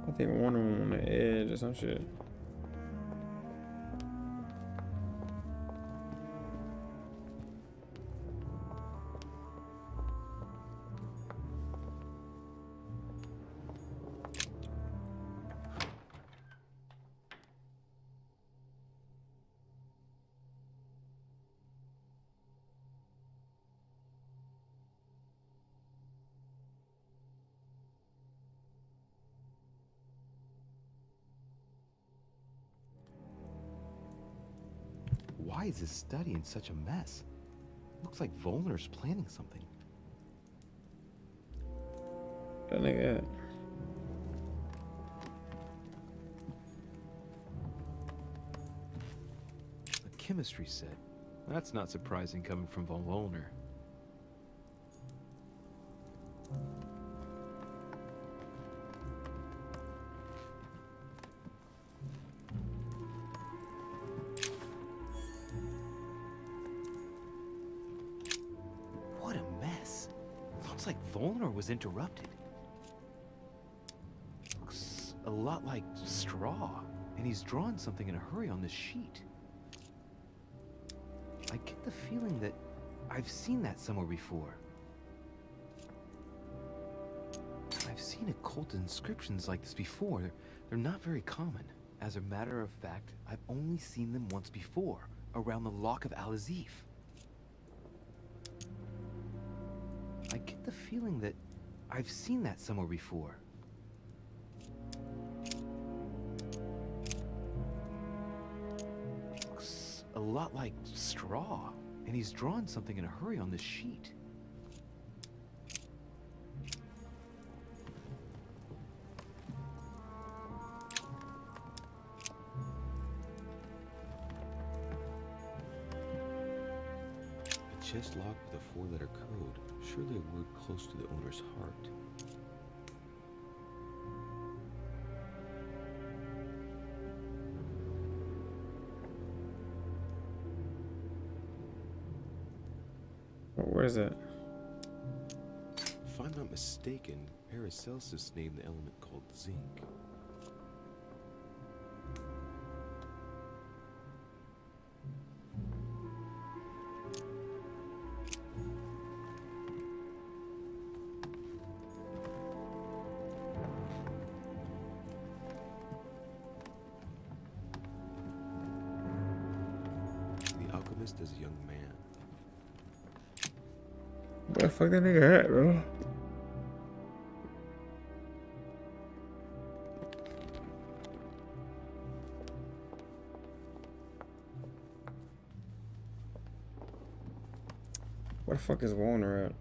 I think one of them on the edge or some shit. Why is his study in such a mess? Looks like Volner's planning something. That nigga. A chemistry set. That's not surprising coming from von Volner. What a mess. Looks like Volner was interrupted. Looks a lot like straw, and he's drawn something in a hurry on this sheet. I get the feeling that I've seen that somewhere before. I've seen occult inscriptions like this before. They're not very common. As a matter of fact, I've only seen them once before, around the Lock of Al-Azif. I get the feeling that I've seen that somewhere before. Looks a lot like straw, and he's drawn something in a hurry on this sheet. A chest locked with a 4-letter code, surely a word close to the owner's heart. Where is it? If I'm not mistaken, Paracelsus named the element called zinc. The alchemist is a young man. Where the fuck that nigga at, bro? Where the fuck is Warner at?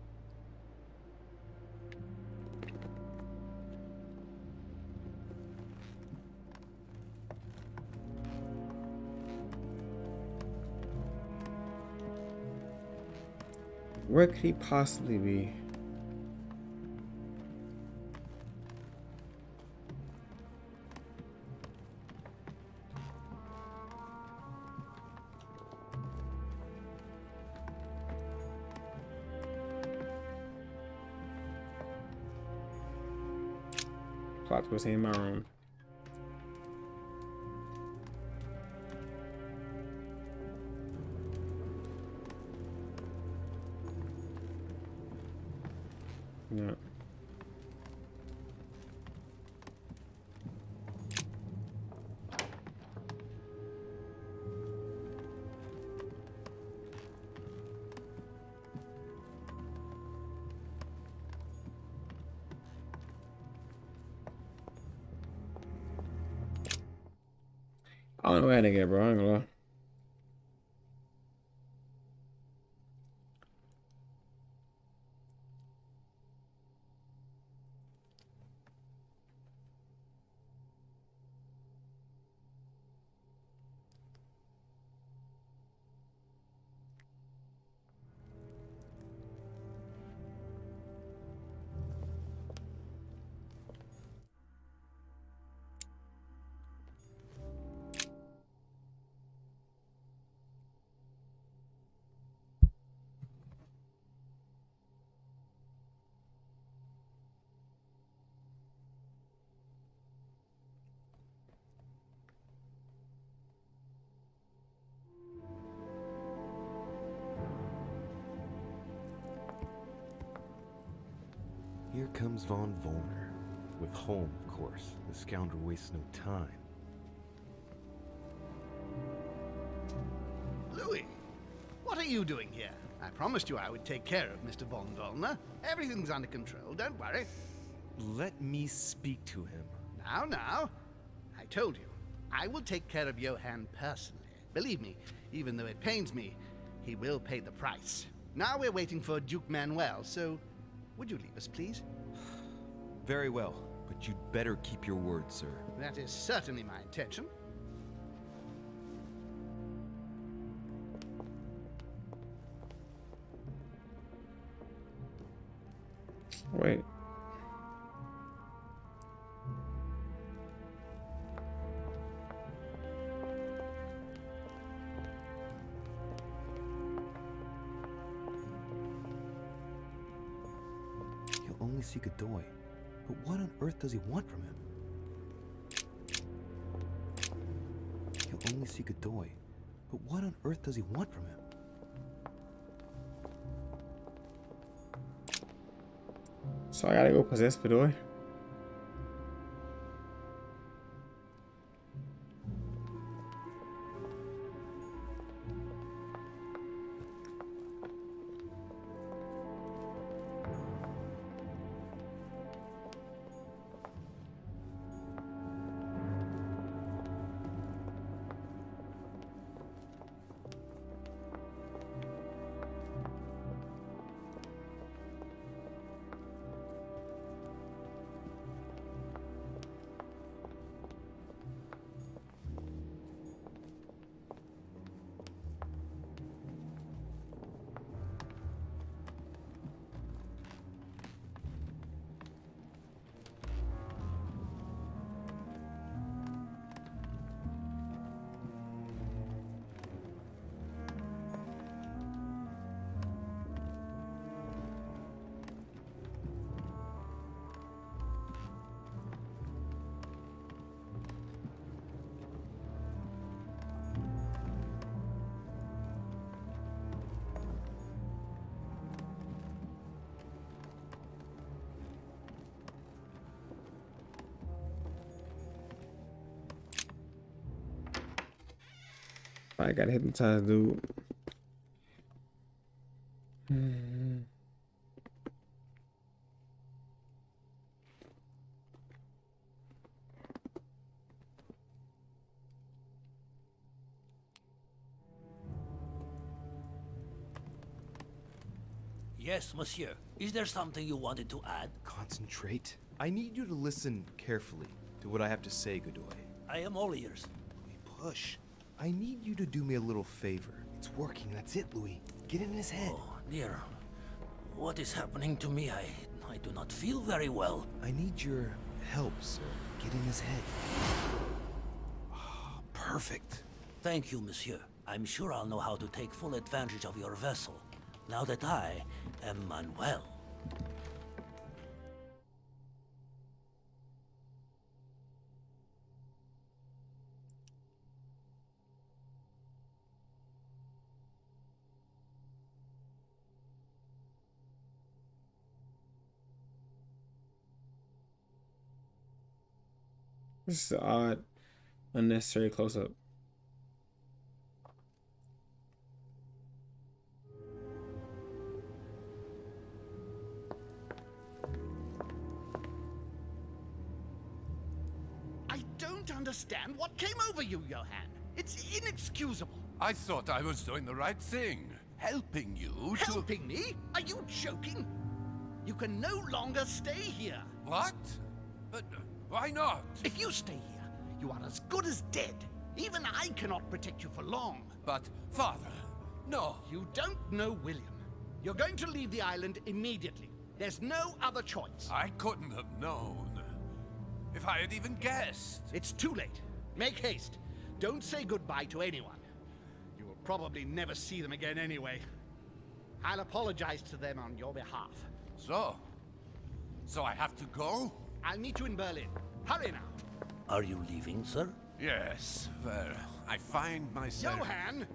Where could he possibly be? Plot twist in my room. Yeah. I don't know where to get, bro. I ain't gonna lie. Here comes von Volner. With Holm, of course. The scoundrel wastes no time. Louis, what are you doing here? I promised you I would take care of Mr. von Volner. Everything's under control, don't worry. Let me speak to him. Now, I told you, I will take care of Johann personally. Believe me, even though it pains me, he will pay the price. Now we're waiting for Duke Manuel, so would you leave us, please? Very well, but you'd better keep your word, sir. That is certainly my intention. Wait. He'll only see Godoy. But what on earth does he want from him? He'll only see Godoy. But what on earth does he want from him? So I gotta go possess Bedoy. I gotta hypnotize dude. Yes, monsieur. Is there something you wanted to add? Concentrate. I need you to listen carefully to what I have to say, Godoy. I am all ears. Louis, push. I need you to do me a little favor. It's working, that's it, Louis. Get in his head. Oh, dear. What is happening to me? I do not feel very well. I need your help, sir. Get in his head. Oh, perfect. Thank you, monsieur. I'm sure I'll know how to take full advantage of your vessel, now that I am Manuel. This is an odd, unnecessary close-up. I don't understand what came over you, Johann. It's inexcusable. I thought I was doing the right thing. Helping you to... Helping me? Are you joking? You can no longer stay here. What? But why not? If you stay here, you are as good as dead. Even I cannot protect you for long. But, Father, no. You don't know William. You're going to leave the island immediately. There's no other choice. I couldn't have known. If I had even guessed. It's too late. Make haste. Don't say goodbye to anyone. You will probably never see them again anyway. I'll apologize to them on your behalf. So I have to go? I'll meet you in Berlin. Hurry now. Are you leaving, sir? Yes, well, I find myself... Johann!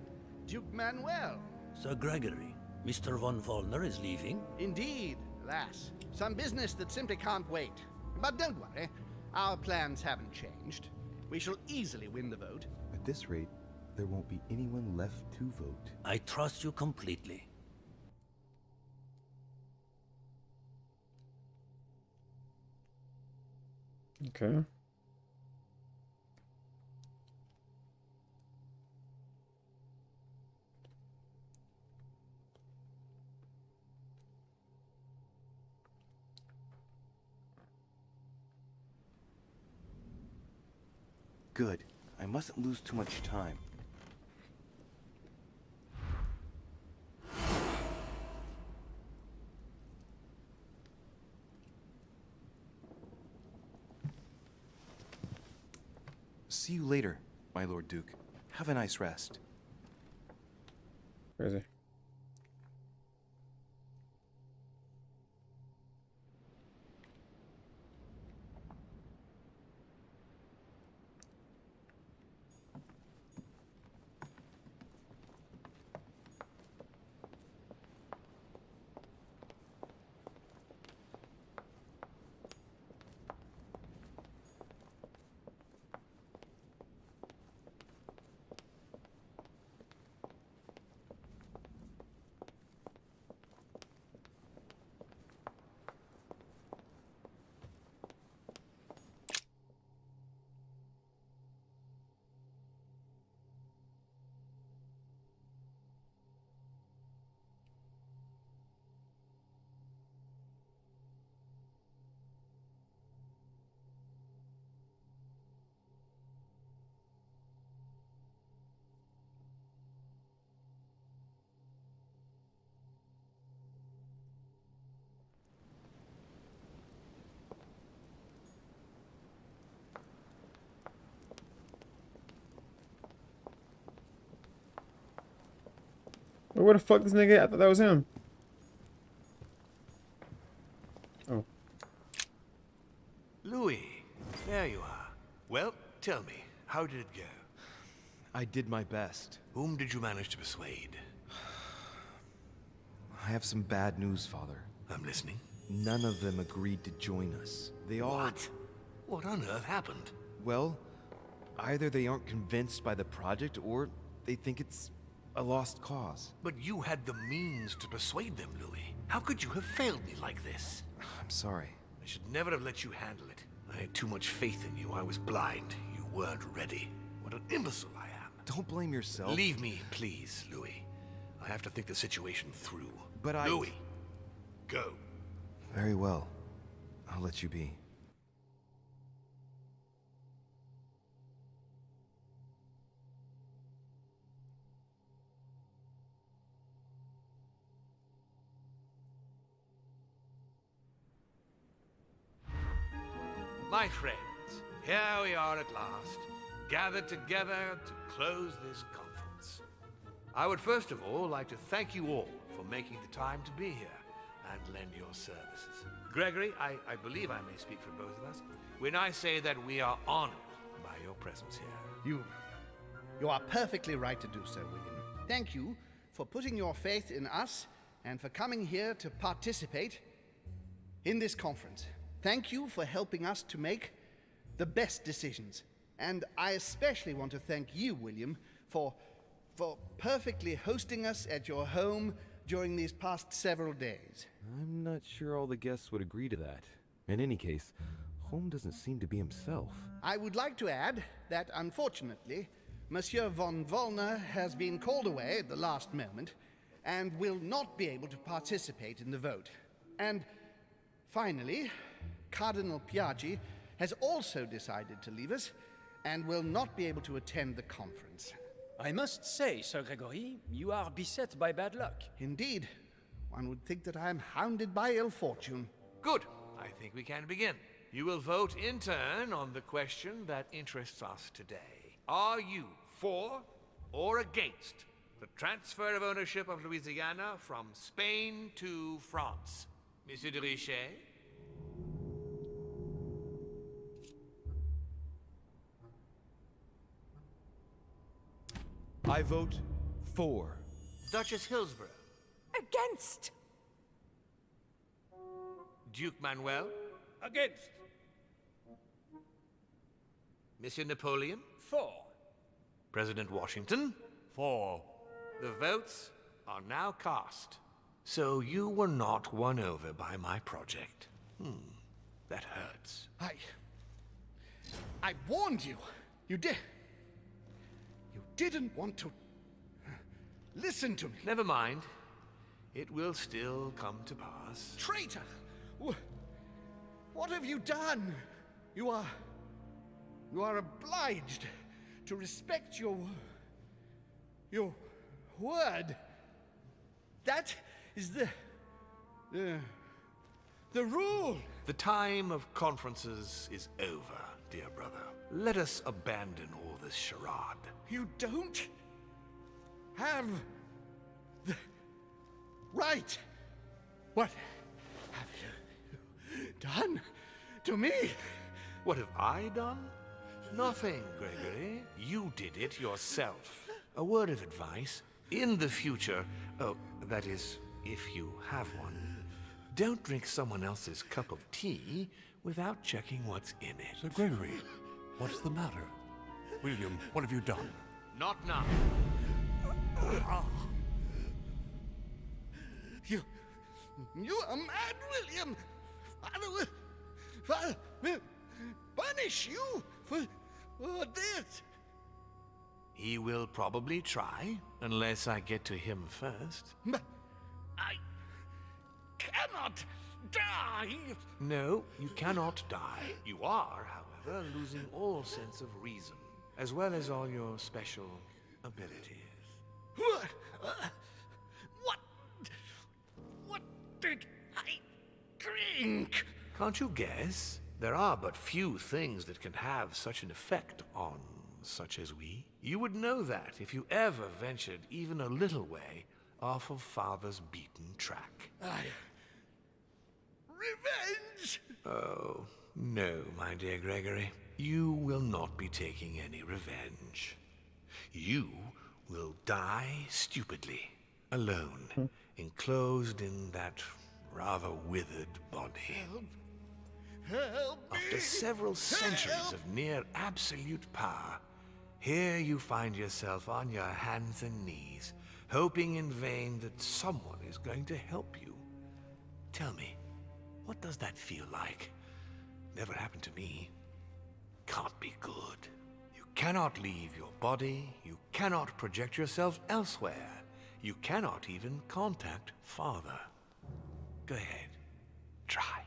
Duke Manuel. Sir Gregory, Mr. von Wollner is leaving? Indeed, alas. Some business that simply can't wait. But don't worry, our plans haven't changed. We shall easily win the vote. At this rate, there won't be anyone left to vote. I trust you completely. Okay. Good. I mustn't lose too much time. See you later, my Lord Duke. Have a nice rest. Crazy. Where the fuck this nigga at? I thought that was him. Oh. Louis, there you are. Well, tell me, how did it go? I did my best. Whom did you manage to persuade? I have some bad news, Father. I'm listening. None of them agreed to join us. They all... What? What on earth happened? Well, either they aren't convinced by the project, or they think it's a lost cause. But you had the means to persuade them, Louis. How could you have failed me like this? I'm sorry. I should never have let you handle it. I had too much faith in you. I was blind. You weren't ready. What an imbecile I am. Don't blame yourself. Leave me, please, Louis. I have to think the situation through. But Louis, go. Very well. I'll let you be. My friends, here we are at last, gathered together to close this conference. I would first of all like to thank you all for making the time to be here and lend your services. Gregory, I believe I may speak for both of us when I say that we are honored by your presence here. You are perfectly right to do so, William. Thank you for putting your faith in us and for coming here to participate in this conference. Thank you for helping us to make the best decisions. And I especially want to thank you, William, for perfectly hosting us at your home during these past several days. I'm not sure all the guests would agree to that. In any case, Holm doesn't seem to be himself. I would like to add that, unfortunately, Monsieur von Wollner has been called away at the last moment and will not be able to participate in the vote. And finally, Cardinal Piaggi has also decided to leave us and will not be able to attend the conference. I must say, Sir Gregory, you are beset by bad luck. Indeed. One would think that I am hounded by ill fortune. Good. I think we can begin. You will vote in turn on the question that interests us today. Are you for or against the transfer of ownership of Louisiana from Spain to France? Monsieur de Richet? I vote for. Duchess Hillsborough? Against! Duke Manuel? Against. Monsieur Napoleon? For. President Washington? For. The votes are now cast. So you were not won over by my project. That hurts. I warned you. You didn't want to listen to me. Never mind. It will still come to pass. Traitor! What have you done? You are You are obliged to respect your word. That is the rule. The time of conferences is over, dear brother. Let us abandon all this charade. You don't have the right. What have you done to me? What have I done? Nothing, Gregory. You did it yourself. A word of advice. In the future, oh, that is, if you have one, don't drink someone else's cup of tea without checking what's in it. Sir Gregory, what's the matter? William, what have you done? Not now. You are mad, William. Father will punish you for this. He will probably try, unless I get to him first. But I cannot die. No, you cannot die. You are, however, losing all sense of reason, as well as all your special abilities. What did I drink? Can't you guess? There are but few things that can have such an effect on such as we. You would know that if you ever ventured even a little way off of Father's beaten track. Revenge! Oh, no, my dear Gregory. You will not be taking any revenge. You will die stupidly, alone, enclosed in that rather withered body. Help After several centuries of near absolute power, here you find yourself on your hands and knees, hoping in vain that someone is going to help you. Tell me, what does that feel like? Never happened to me. Can't be good. You cannot leave your body, you cannot project yourself elsewhere, you cannot even contact Father. Go ahead, try.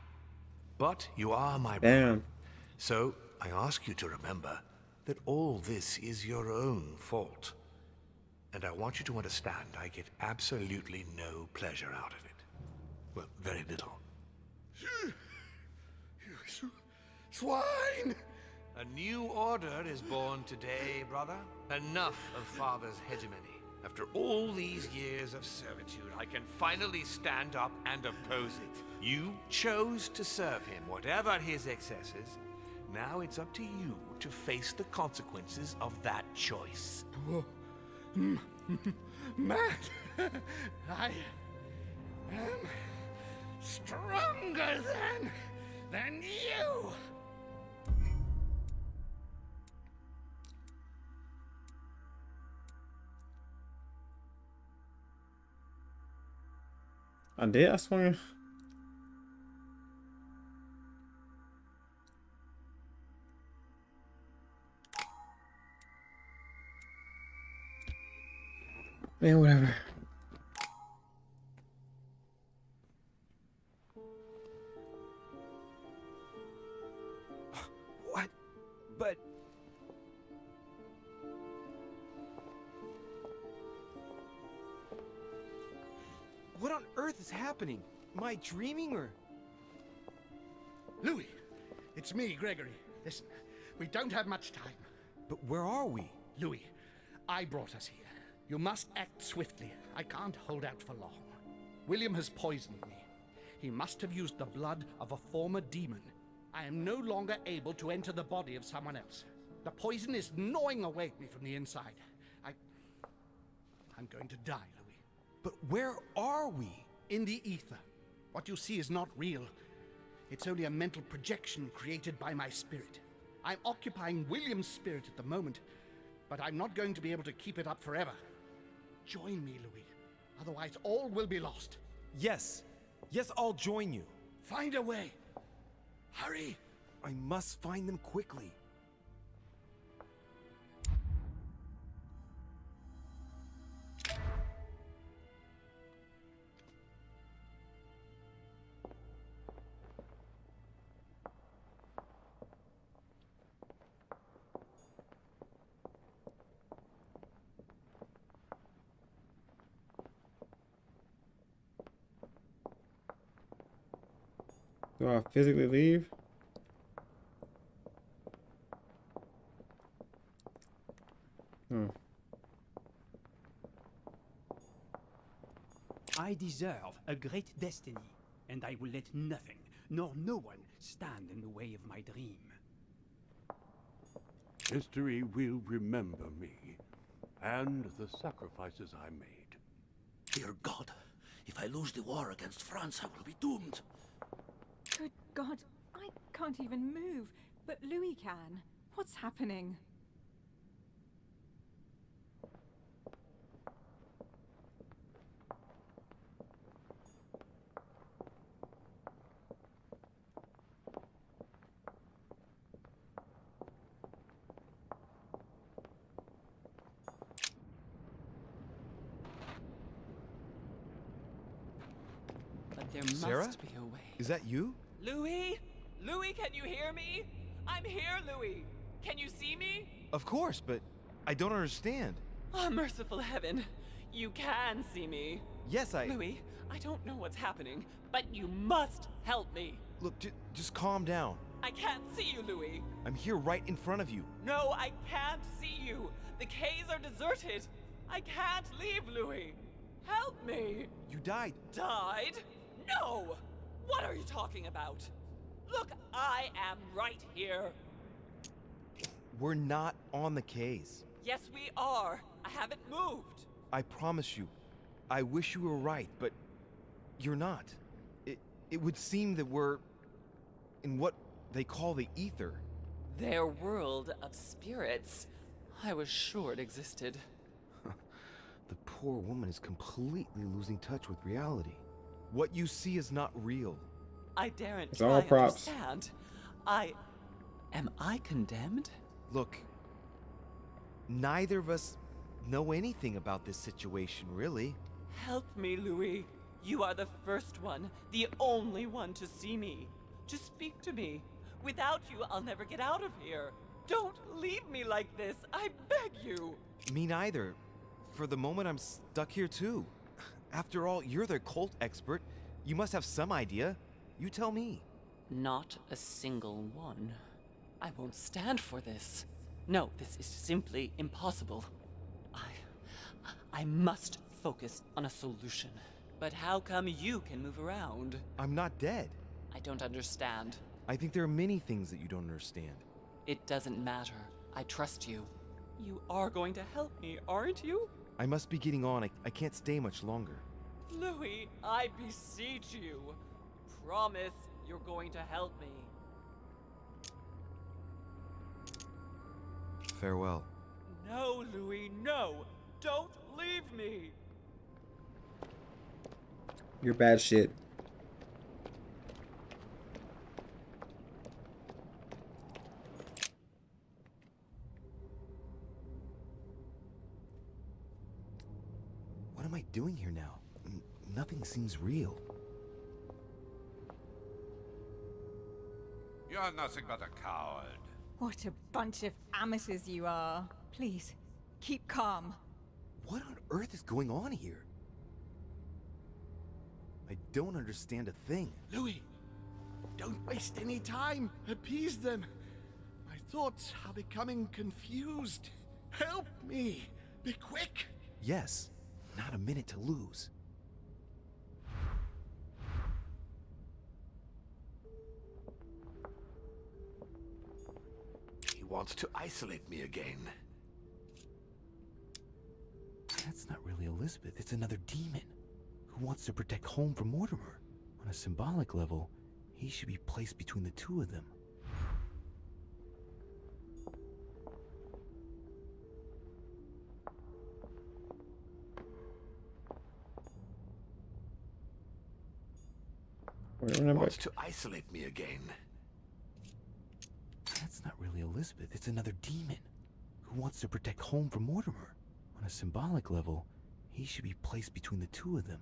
But you are my brother. So I ask you to remember that all this is your own fault. And I want you to understand I get absolutely no pleasure out of it. Well, very little. You swine! A new order is born today, brother. Enough of Father's hegemony. After all these years of servitude, I can finally stand up and oppose it. You chose to serve him, whatever his excesses. Now it's up to you to face the consequences of that choice. Matt, I am stronger than you. I swung. Man, whatever. What? But... What on earth is happening? Am I dreaming or... Louis, it's me, Gregory. Listen, we don't have much time. But where are we? Louis, I brought us here. You must act swiftly. I can't hold out for long. William has poisoned me. He must have used the blood of a former demon. I am no longer able to enter the body of someone else. The poison is gnawing away at me from the inside. I'm going to die, Louis. But where are we? In the ether. What you see is not real. It's only a mental projection created by my spirit. I'm occupying William's spirit at the moment, but I'm not going to be able to keep it up forever. Join me, Louis. Otherwise, all will be lost. Yes. Yes, I'll join you. Find a way. Hurry. I must find them quickly. Do I physically leave? Hmm. I deserve a great destiny, and I will let nothing, nor no one, stand in the way of my dream. History will remember me and the sacrifices I made. Dear God, if I lose the war against France, I will be doomed. Good God, I can't even move, but Louis can. What's happening? But there Sarah? must be a way. Is that you? Louis? Louis, can you hear me? I'm here, Louis. Can you see me? Of course, but I don't understand. Oh, merciful heaven. You can see me. Yes, Louis, I don't know what's happening, but you must help me. Look, just calm down. I can't see you, Louis. I'm here right in front of you. No, I can't see you. The caves are deserted. I can't leave, Louis. Help me. You died. Died? No! What are you talking about? Look, I am right here. We're not on the K's. Yes, we are. I haven't moved. I promise you. I wish you were right, but you're not. It would seem that we're in what they call the ether. Their world of spirits. I was sure it existed. The poor woman is completely losing touch with reality. What you see is not real. I daren't It's try all props. understand. Am I condemned? Look, neither of us know anything about this situation, really. Help me, Louis. You are the first one, the only one to see me. Just speak to me. Without you, I'll never get out of here. Don't leave me like this, I beg you. Me neither. For the moment, I'm stuck here too. After all, you're the cult expert. You must have some idea. You tell me. Not a single one. I won't stand for this. No, this is simply impossible. I must focus on a solution. But how come you can move around? I'm not dead. I don't understand. I think there are many things that you don't understand. It doesn't matter. I trust you. You are going to help me, aren't you? I must be getting on. I can't stay much longer. Louis, I beseech you. Promise you're going to help me. Farewell. No, Louis, no. Don't leave me. You're bad shit. What am I doing here now? Nothing seems real. You're nothing but a coward. What a bunch of amateurs you are. Please, keep calm. What on earth is going on here? I don't understand a thing. Louis, don't waste any time. Appease them. My thoughts are becoming confused. Help me. Be quick. Yes, not a minute to lose. He wants to isolate me again. That's not really Elizabeth. It's another demon who wants to protect home from Mortimer. On a symbolic level, he should be placed between the two of them. He wants to isolate me again. That's not really Elizabeth. It's another demon who wants to protect home from Mortimer. On a symbolic level, he should be placed between the two of them.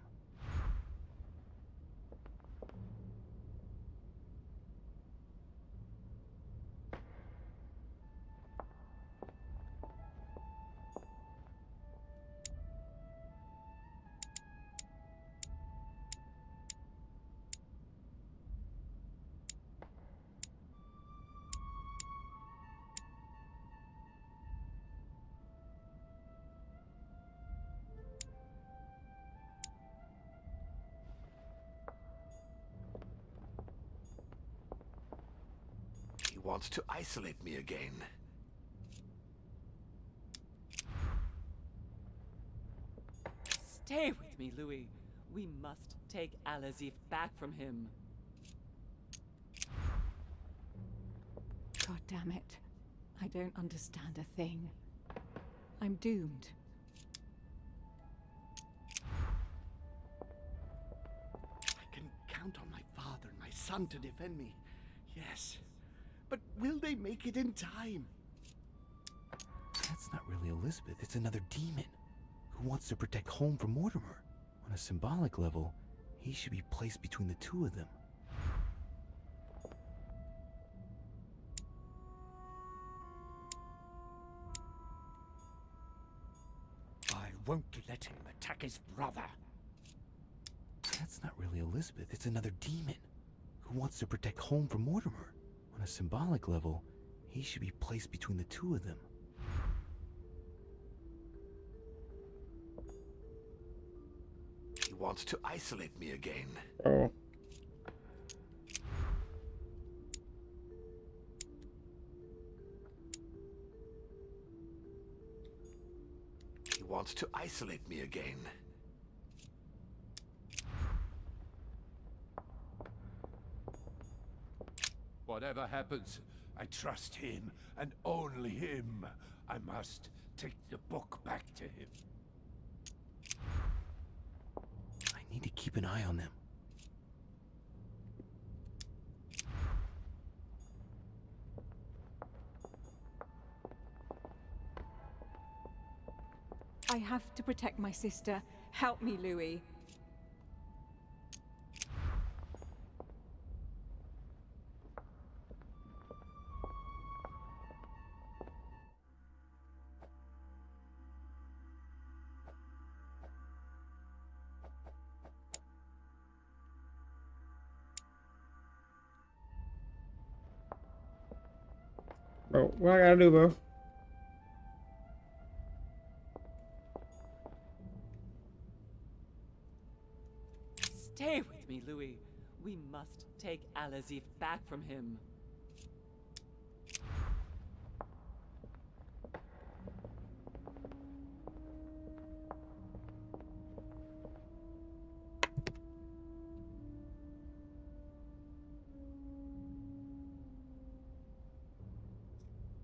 wants to isolate me again. Stay with me, Louis. We must take Al-Azif back from him. God damn it. I don't understand a thing. I'm doomed. I can count on my father and my son to defend me. Yes. But will they make it in time? That's not really Elizabeth, it's another demon who wants to protect home from Mortimer. On a symbolic level, he should be placed between the two of them. I won't let him attack his brother. That's not really Elizabeth, it's another demon who wants to protect home from Mortimer. On a symbolic level, he should be placed between the two of them. He wants to isolate me again. Oh. He wants to isolate me again. Whatever happens, I trust him, and only him. I must take the book back to him. I need to keep an eye on them. I have to protect my sister. Help me, Louis. Bro, what I gotta do, bro? Stay with me, Louis. We must take Al-Azif back from him.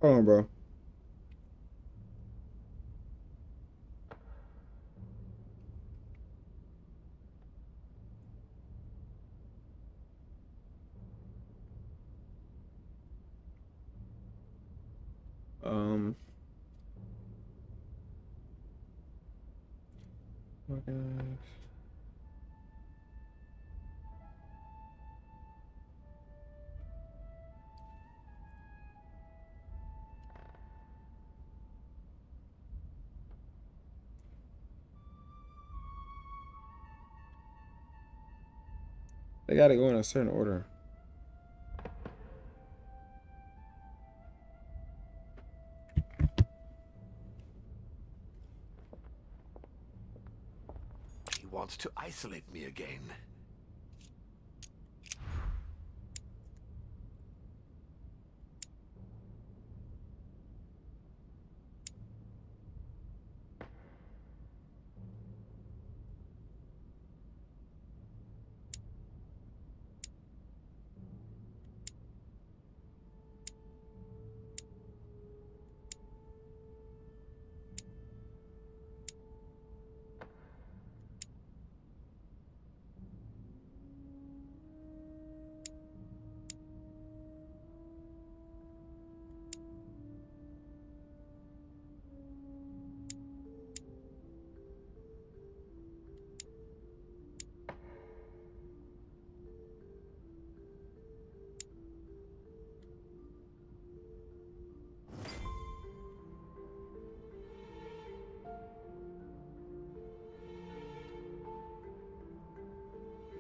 Hold on, bro. Oh my gosh. They gotta go in a certain order. He wants to isolate me again.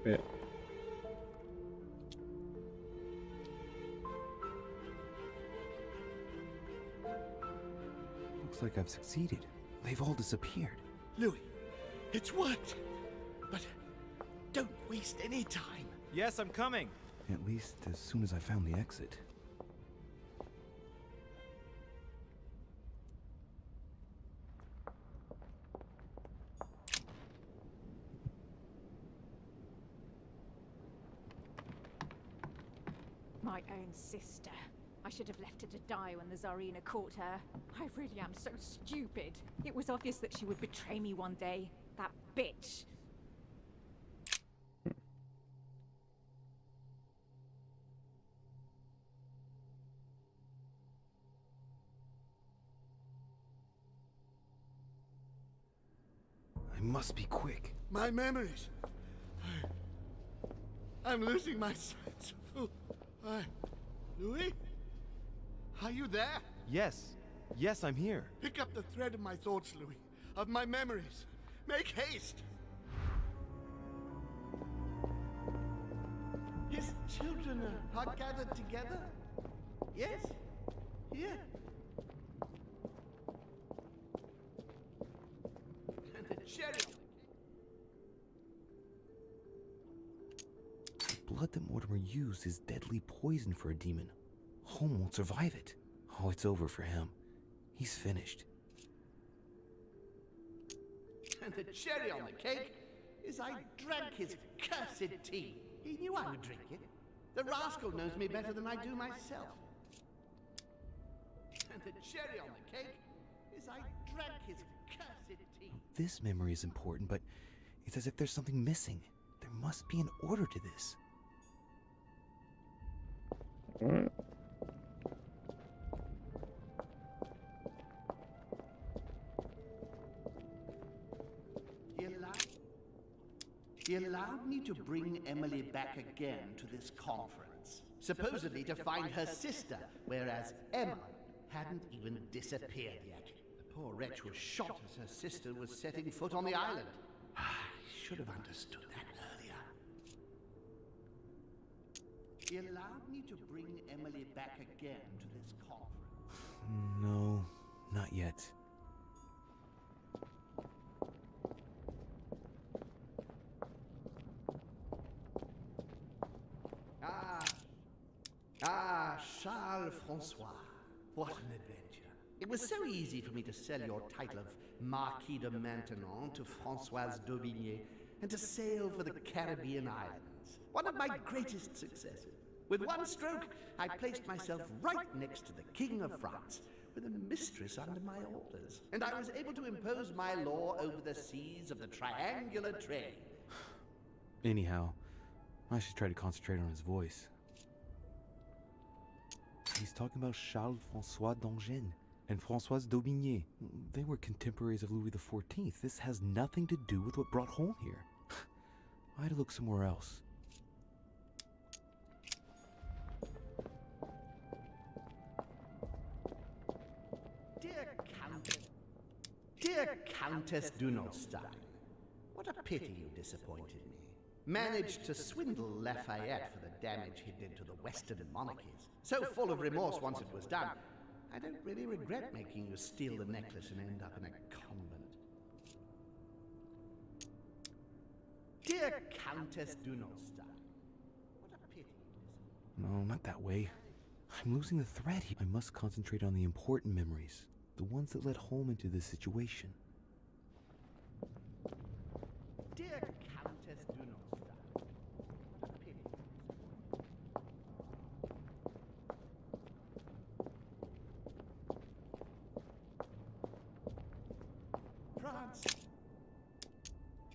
Yeah. Looks like I've succeeded. They've all disappeared. Louis, it's worked. But don't waste any time. Yes, I'm coming. At least as soon as I found the exit. my own sister. I should have left her to die when the Tsarina caught her. I really am so stupid. It was obvious that she would betray me one day. That bitch. I must be quick. My memories. I'm losing my sense of who. Louis? Are you there? Yes. Yes, I'm here. Pick up the thread of my thoughts, Louis. Of my memories. Make haste. His children are gathered together? Yes? Here? And a cherry. The blood that Mortimer used is deadly poison for a demon. Holm won't survive it. Oh, it's over for him. He's finished. And the cherry on the cake is I drank his cursed tea. He knew I would drink it. The rascal knows me better than I do myself. And the cherry on the cake is I drank his cursed tea. This memory is important, but it's as if there's something missing. There must be an order to this. He allowed me to bring Emily back again to this conference, supposedly to find her sister, whereas Emma hadn't even disappeared yet. The poor wretch was shot as her sister was setting foot on the island. I should have understood that earlier. He allowed me to bring Emily back again to this conference. No, not yet. Charles Francois. What an adventure. It was so easy for me to sell your title of Marquis de Maintenon to Françoise d'Aubigné and to sail for the Caribbean islands. One of my greatest successes. With one stroke, I placed myself right next to the King of France, with a mistress under my orders. And I was able to impose my law over the seas of the triangular trade. Anyhow, I should try to concentrate on his voice. He's talking about Charles-François d'Angennes and Françoise d'Aubigné. They were contemporaries of Louis XIV. This has nothing to do with what brought Holm here. I had to look somewhere else. Dear Countess Dunolstein, what a pity you disappointed me. Managed to swindle Lafayette for the damage he did to the Western monarchies. So full of remorse once it was done, I don't really regret making you steal the necklace and end up in a convent. Dear Countess Dunolstein, what a pity you disappointed me. No, not that way. I'm losing the thread here. I must concentrate on the important memories. The ones that led Holm into this situation. Dear Countess Dunolstein, what a pity.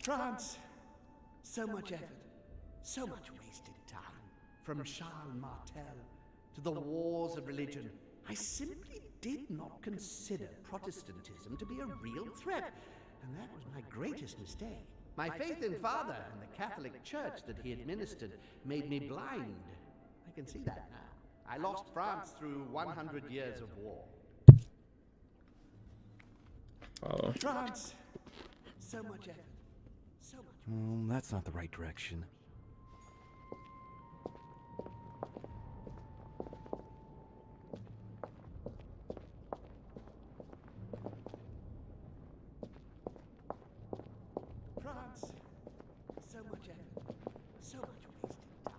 France. So much effort, so much wasted time. From Charles Martel to the wars of religion, I simply did not consider Protestantism to be a real threat, and that was my greatest mistake. My faith in Father and the Catholic Church that he administered made me blind. I can see that now. I lost France through 100 years of war. Follow. France, so much effort, so much. That's not the right direction. France, so much effort, so much wasted time.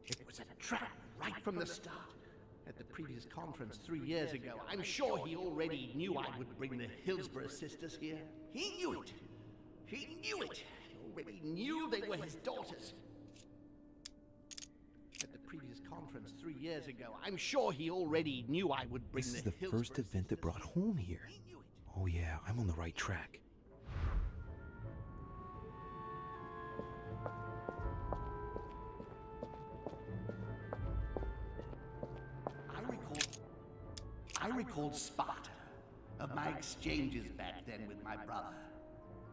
It was a trap right from the start. At the previous conference 3 years ago, I'm sure he already knew I would bring the Hillsborough sisters here. He knew it. He knew it. He already knew they were his daughters. conference 3 years ago, I'm sure he already knew I would bring This is the the first Hillsborough event that brought home here. Oh yeah, I'm on the right track. I recalled Sparta, of my exchanges back then with my brother.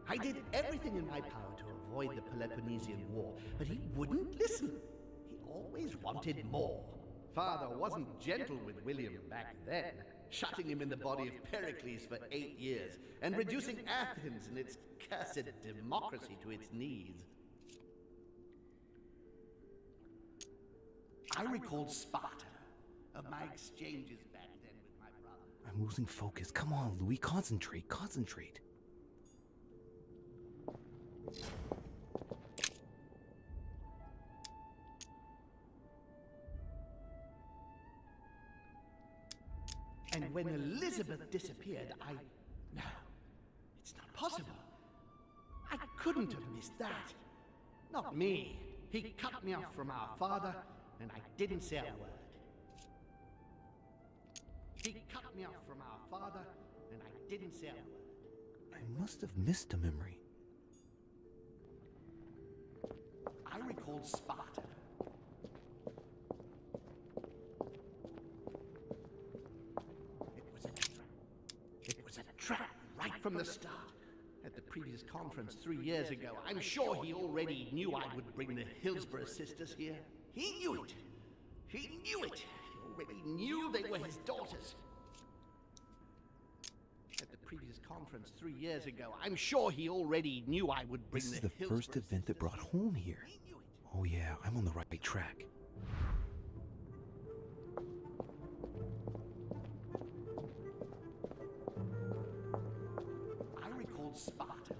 I did everything in my power to avoid the Peloponnesian War, but he wouldn't listen. He always wanted more. Father wasn't gentle with William back then, shutting him in the body of Pericles for 8 years, and reducing Athens and its cursed democracy to its knees. I recalled Sparta, of my exchanges back then with my brother. I'm losing focus. Come on, Louis, concentrate, concentrate. And when Elizabeth disappeared, No, it's not possible. I couldn't have missed that. Not me. He cut me off from our father, and I didn't say a word. He cut me off from our father, and I didn't say a word. I must have missed a memory. I recalled Sparta. It was a trap right from the start. At the previous conference 3 years ago, I'm sure he already knew I would bring the Hillsborough sisters here. He knew it. He knew it. He already knew they were his daughters. At the previous conference 3 years ago, I'm sure he already knew I would bring This is the the first event that brought home here. Oh yeah, I'm on the right track. I recalled Sparta.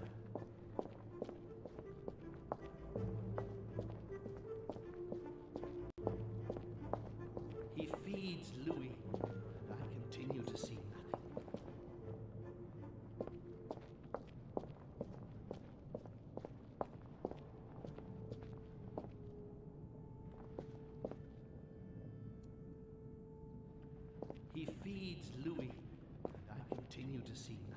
He feeds Louis, and I continue to see nothing. He feeds Louis, and I continue to see nothing.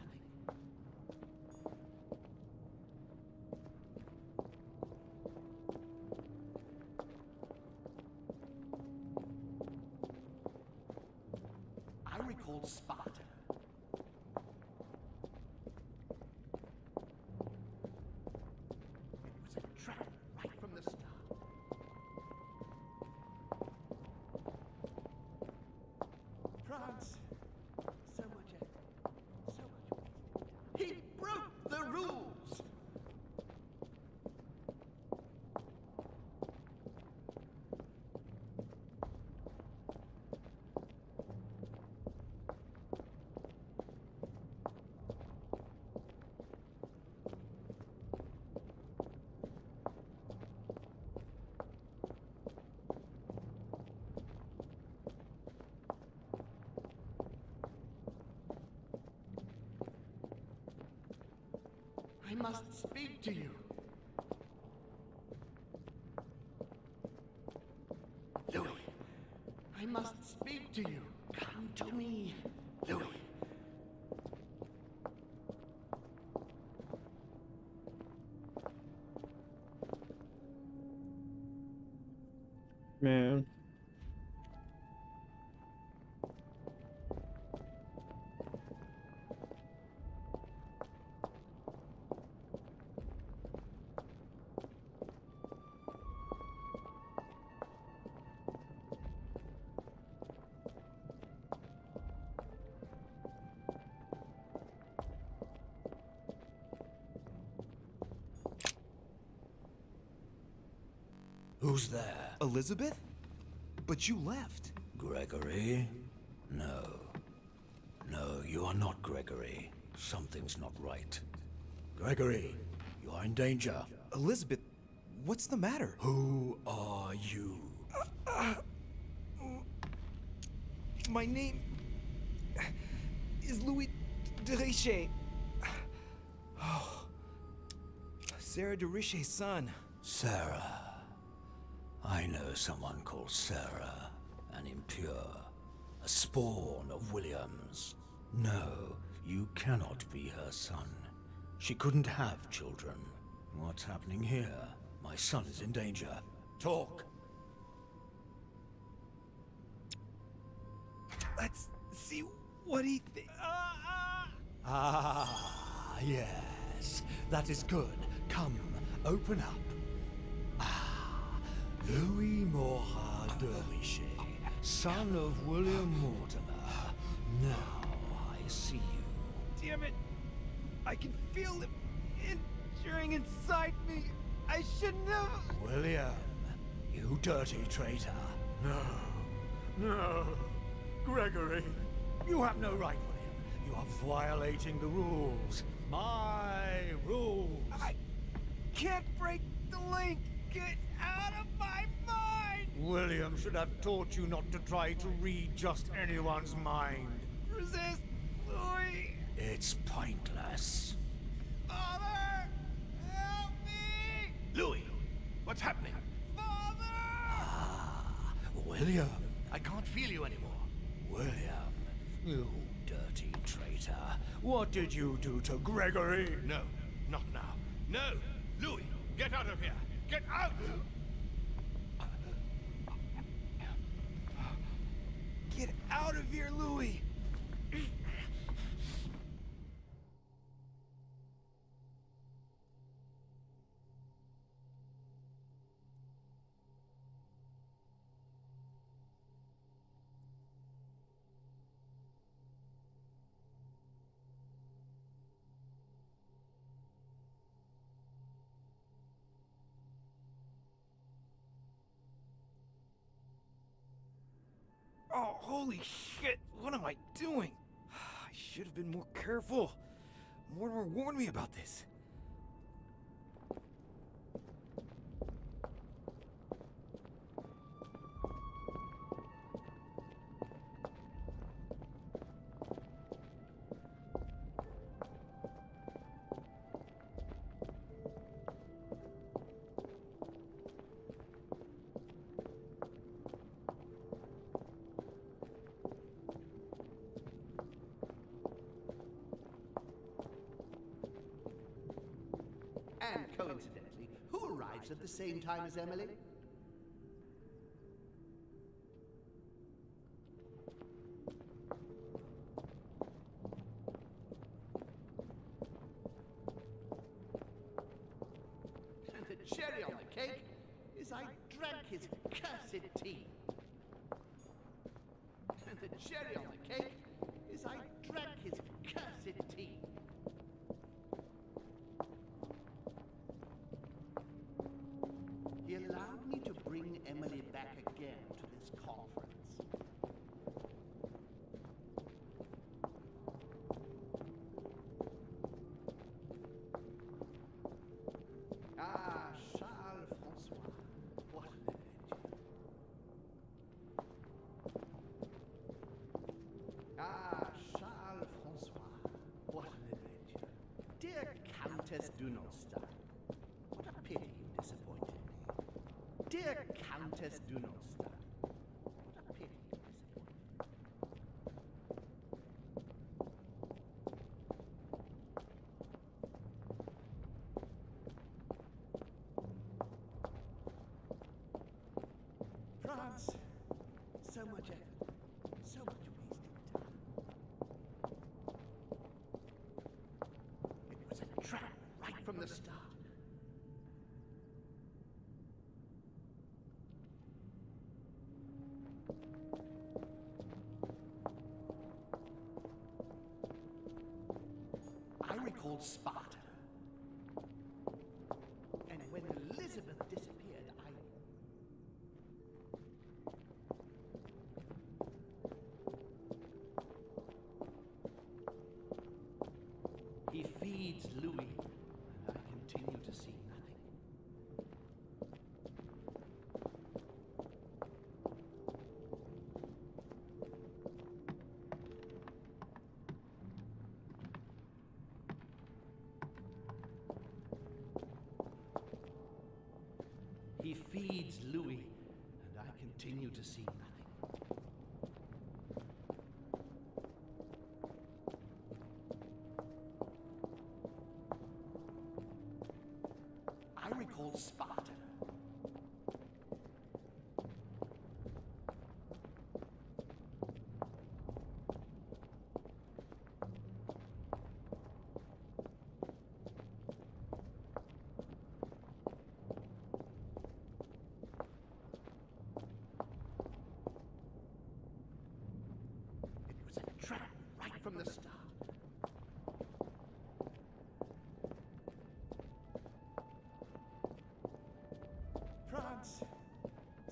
I recalled Sparta. It was a trap right from the start. France, so much effort, so much wasted. He broke the rules. I must speak to you. Louis, I must speak to you. Come to me, Louis. Man. Who's there? Elizabeth? But you left. Gregory? No. No, you are not Gregory. Something's not right. Gregory, you are in danger. Elizabeth, what's the matter? Who are you? My name is Louis de Richer. Oh, Sarah de Richer's son. Sarah. I know someone called Sarah. and impure. A spawn of William's. No, you cannot be her son. She couldn't have children. What's happening here? My son is in danger. Talk! Let's see what he thinks. Ah, yes. That is good. Come, open up. Louis Morat Derbyshire, son of William Mortimer. Now I see you. Damn it! I can feel it entering inside me. I shouldn't have. William, you dirty traitor. No. Gregory, you have no right, William. You are violating the rules. My rules. I can't break the link. Get out of my mind! William should have taught you not to try to read just anyone's mind. Resist, Louis! It's pointless. Father! Help me! Louis, what's happening? Father! William. I can't feel you anymore. William, you dirty traitor. What did you do to Gregory? No, not now. No! Louis, get out of here! Get out! Get out of here, Louis! Oh, holy shit! What am I doing? I should have been more careful. Mortimer warned me about this. And coincidentally, who arrives at the same time as Emily? And the cherry on the cake is I drank his cursed tea. And the cherry on the cake is I drank his cursed tea. He allowed me to bring Emily back again to this conference. Ah, Charles Francois, what an adventure. Ah, Charles Francois, what an adventure. Dear Countess Dunostar, what a pity you disappointed me. Dear Countess Dunostar, what a pity you disappointed me. France, so much effort, so much wasted time. It was a trap right from the start. I recalled Sparta. And when Elizabeth disappeared, He feeds Louis, and I continue to see nothing. He feeds Louis, and I continue to see nothing. recalled Sparta. It was a trap right from the start. France,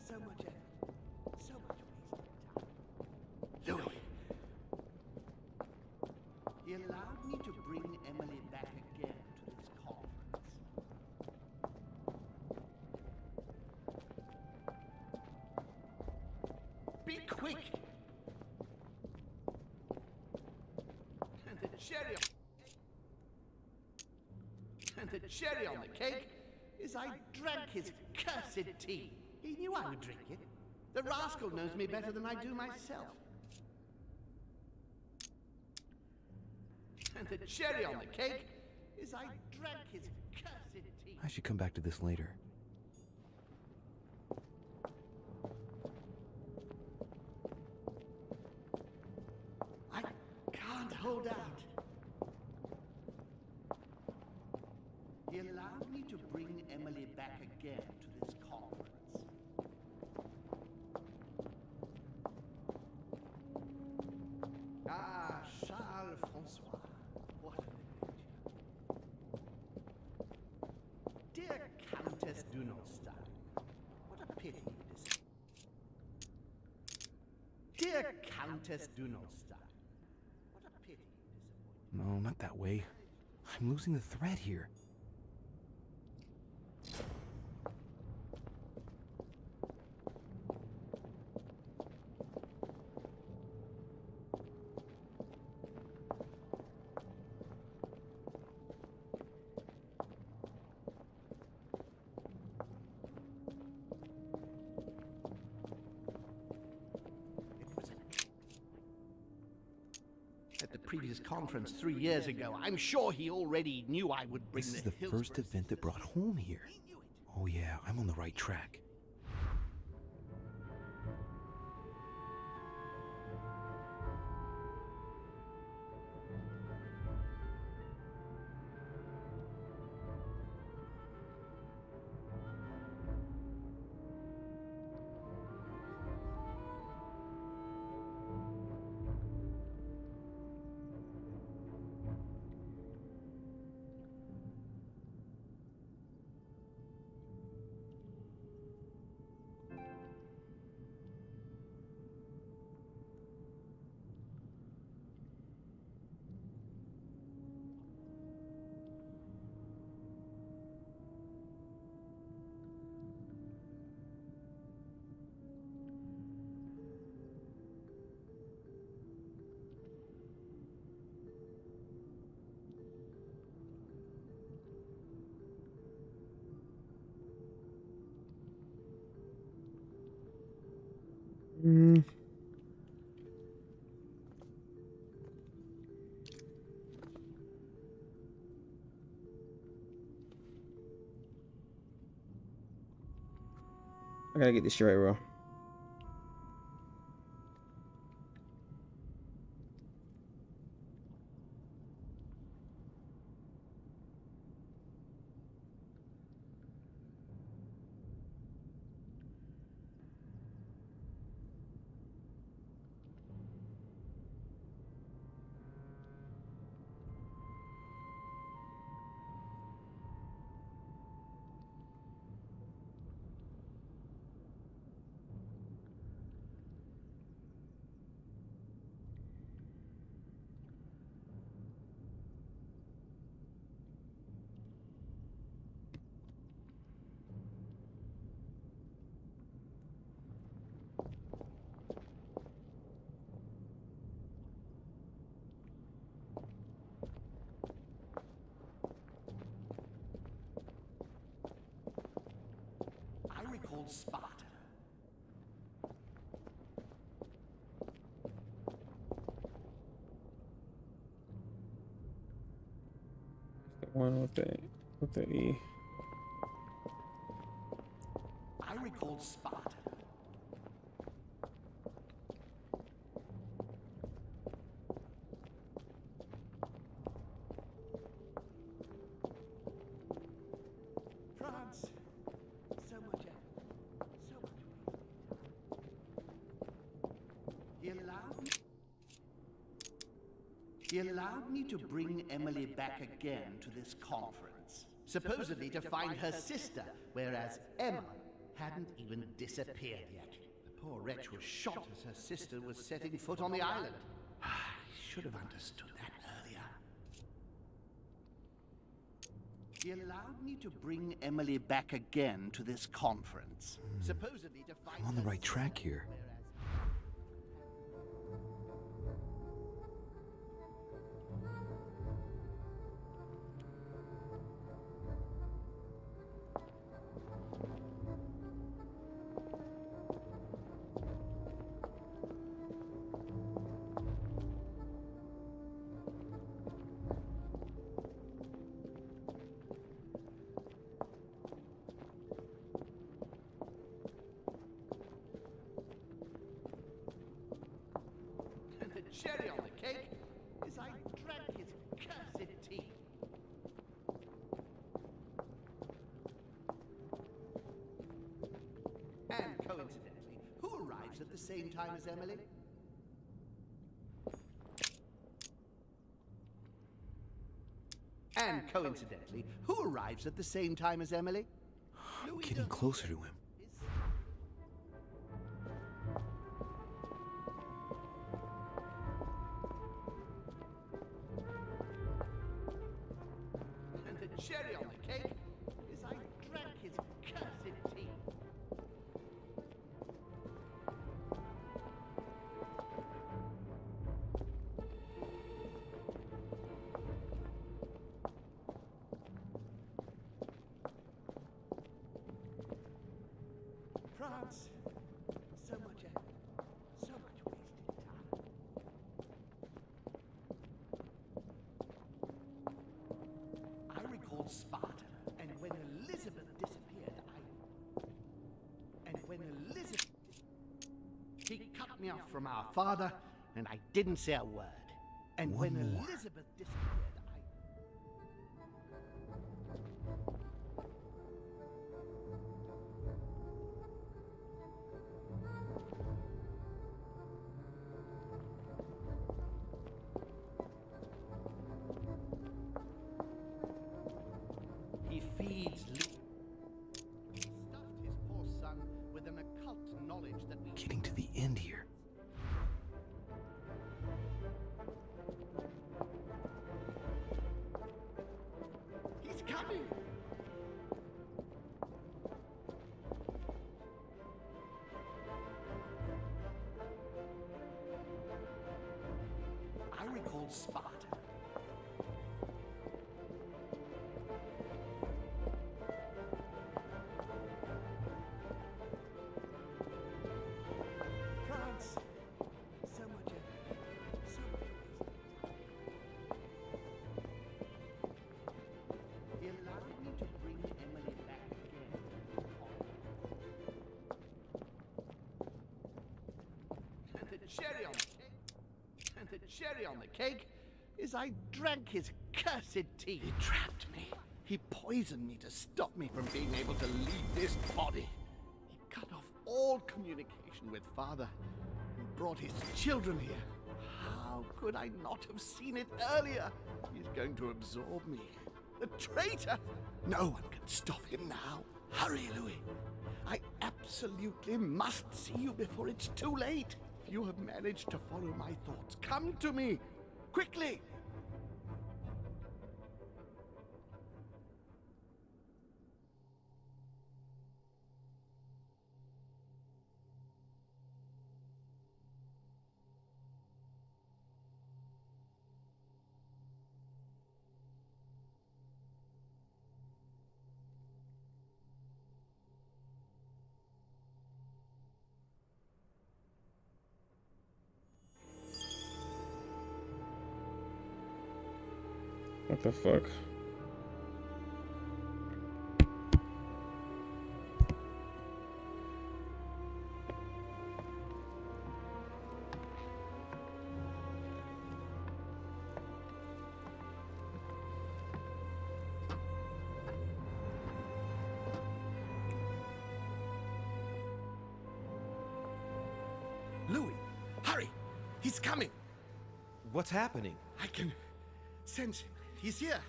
so much effort, so much wasted time. Louis! He allowed me to bring Emily back again to this conference. Be quick! And the cherry on the cake is I drank his cursed tea. He knew I would drink it. The rascal knows me better than I do myself. And the cherry on the cake is I drank his cursed tea. I should come back to this later. I can't hold out. He allowed me to bring Emily back again to this conference. Ah, Charles Francois. What an adventure. Dear Countess Dunolstein, what a pity you dis- Dear Countess Dunolstein, what a pity you disappointed. No, not that way. I'm losing the thread here. At the previous conference 3 years ago, I'm sure he already knew I would bring This is the the first Hillsborough event that brought home here. Oh yeah, I'm on the right track. I gotta get this straight, bro. I recalled Sparta. The one with the E. recall Sparta. France, so much effort, so much waste. He allowed me to bring Emily back again to this conference, supposedly to find her sister, whereas Emma hadn't even disappeared yet. The poor wretch was shot as her sister was setting foot on the island. I should have understood that earlier. He allowed me to bring Emily back again to this conference, supposedly to find I'm on the her right track here. And the cherry on the cake is I drank his cursed tea. And coincidentally, who arrives at the same time as Emily? And coincidentally, who arrives at the same time as Emily? I'm getting closer to him. And the cherry on the cake is I drank his cursed tea. France, so much effort, so much wasted time. I recall Sparta, and when Elizabeth disappeared, he cut me off from our father, and I didn't say a word. And One when more. Elizabeth disappeared, he feeds He stuffed his poor son with an occult knowledge that we Getting to the end here. He's coming! I recall Sparta. France, so much effort, so much wasted. He allowed me to bring Emily back again. And the cherry on the cake, and the cherry on the cake is I drank his cursed tea. He trapped me. He poisoned me to stop me from being able to leave this body. He cut off all communication with father and brought his children here. How could I not have seen it earlier? He's going to absorb me. The traitor! No one can stop him now. Hurry, Louis. I absolutely must see you before it's too late. If you have managed to follow my thoughts, come to me. Quickly! What the fuck? He's coming. What's happening? I can sense him. He's here.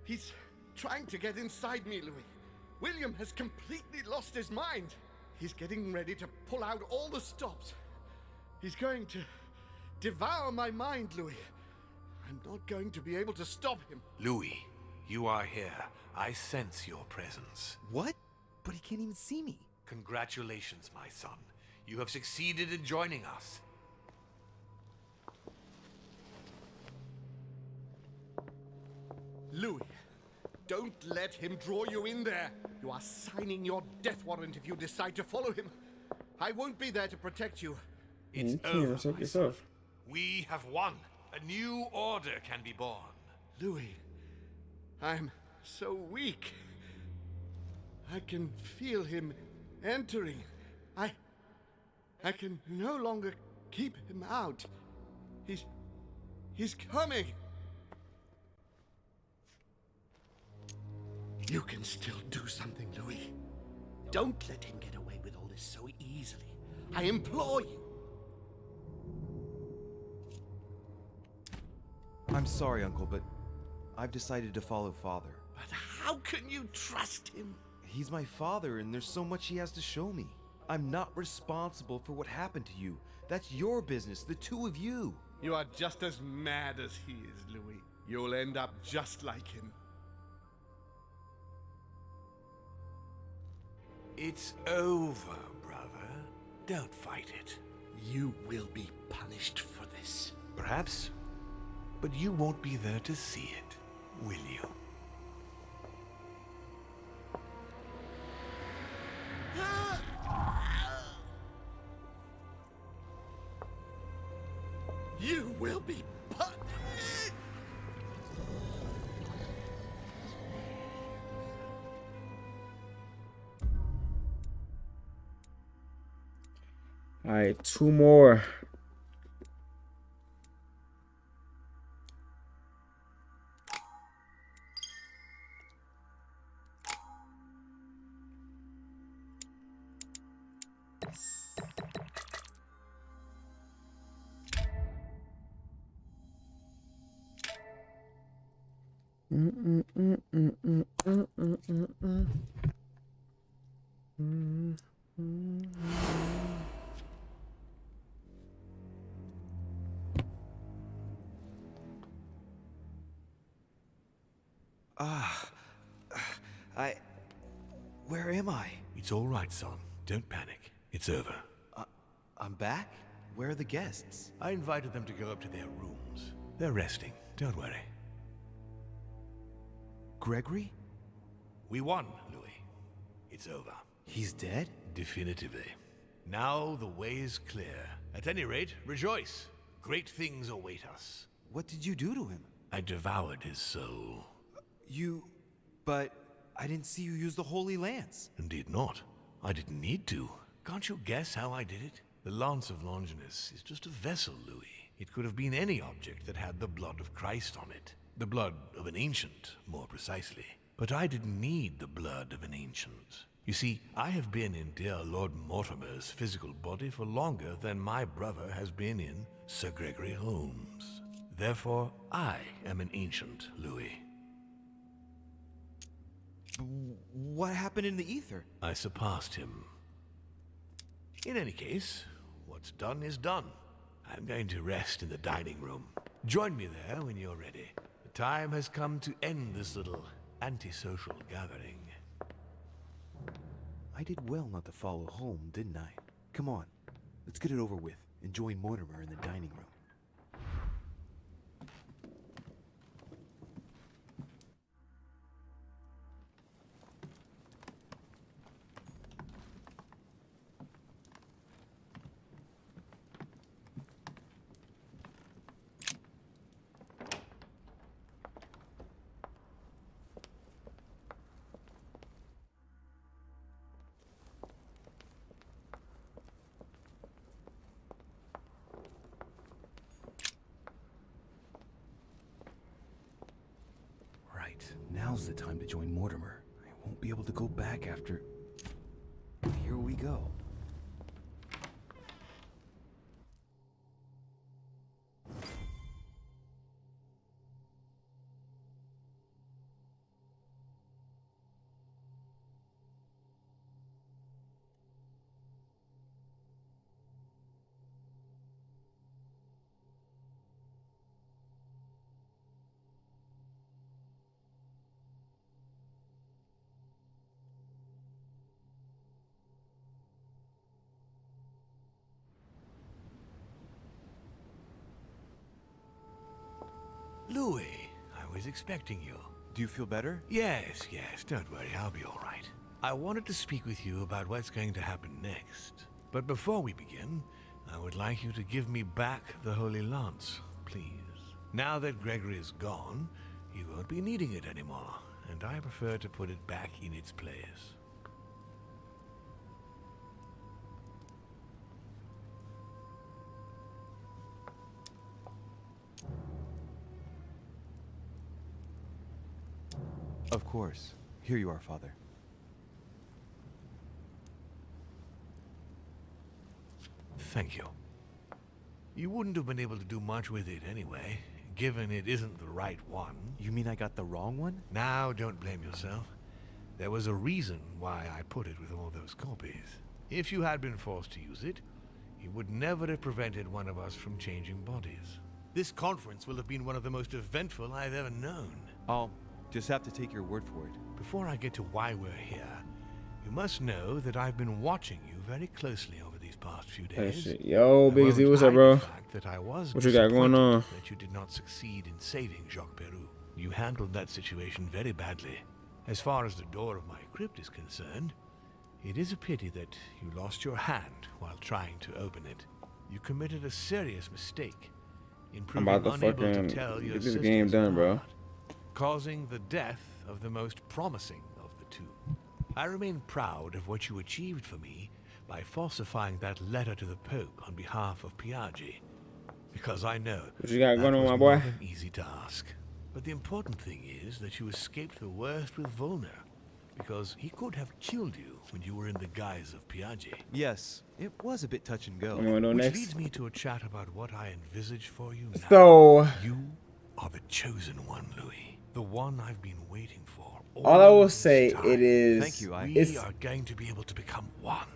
He's trying to get inside me, Louis. William has completely lost his mind. He's getting ready to pull out all the stops. He's going to devour my mind, Louis. I'm not going to be able to stop him. Louis, you are here. I sense your presence. What? But he can't even see me. Congratulations, my son. You have succeeded in joining us. Louis, don't let him draw you in there. You are signing your death warrant if you decide to follow him. I won't be there to protect you. It's You can't over, protect my yourself. son. We have won. A new order can be born. Louis, I'm so weak. I can feel him entering. I can no longer keep him out. He's coming. You can still do something, Louis. Don't let him get away with all this so easily. I implore you. I'm sorry, Uncle, but I've decided to follow Father. But how can you trust him? He's my father, and there's so much he has to show me. I'm not responsible for what happened to you. That's your business, the two of you. You are just as mad as he is, Louis. You'll end up just like him. It's over, brother. Don't fight it. You will be punished for this. Perhaps, but you won't be there to see it, will you? You will be punished. All right, two more. Where am I? It's all right, son. Don't panic. It's over. I'm back? Where are the guests? I invited them to go up to their rooms. They're resting. Don't worry. Gregory? We won, Louis. It's over. He's dead? Definitively. Now the way is clear. At any rate, rejoice. Great things await us. What did you do to him? I devoured his soul. But I didn't see you use the Holy Lance. Indeed not. I didn't need to. Can't you guess how I did it? The Lance of Longinus is just a vessel, Louis. It could have been any object that had the blood of Christ on it. The blood of an ancient, more precisely. But I didn't need the blood of an ancient. You see, I have been in dear Lord Mortimer's physical body for longer than my brother has been in Sir Gregory Holmes. Therefore, I am an ancient, Louis. What happened in the ether? I surpassed him. In any case, what's done is done. I'm going to rest in the dining room. Join me there when you're ready. The time has come to end this little antisocial gathering. I did well not to follow home, didn't I? Come on, let's get it over with and join Mortimer in the dining room. Now's the time to join Mortimer. I won't be able to go back after... Here we go. Louis, I was expecting you. Do you feel better? Yes, don't worry, I'll be all right. I wanted to speak with you about what's going to happen next. But before we begin, I would like you to give me back the Holy Lance, please. Now that Gregory is gone, you won't be needing it anymore, and I prefer to put it back in its place. Of course. Here you are, Father. Thank you. You wouldn't have been able to do much with it anyway, given it isn't the right one. You mean I got the wrong one? Now, don't blame yourself. There was a reason why I put it with all those copies. If you had been forced to use it, you would never have prevented one of us from changing bodies. This conference will have been one of the most eventful I've ever known. I'll just have to take your word for it. Before I get to why we're here, you must know that I've been watching you very closely over these past few That days. shit. Yo, Big Z, what's up, The bro? fact that I was What you got going on? disappointed that you did not succeed in saving Jacques Peru. You handled that situation very badly. As far as the door of my crypt is concerned, it is a pity that you lost your hand while trying to open it. You committed a serious mistake in I'm proving about to unable fucking to tell your get this sisters game done, bro. apart, causing the death of the most promising of the two. I remain proud of what you achieved for me by falsifying that letter to the Pope on behalf of Piaggi, because I know What you got going that on, was my boy? not an easy task. But the important thing is that you escaped the worst with Volner, because he could have killed you when you were in the guise of Piaggi. Yes, it was a bit touch and go. I'm gonna go Which next. leads me to a chat about what I envisage for you now. So, You are the chosen one, Louis. The one I've been waiting for. all I will this say, time. it is, Thank you, We it's are going to be able to become one.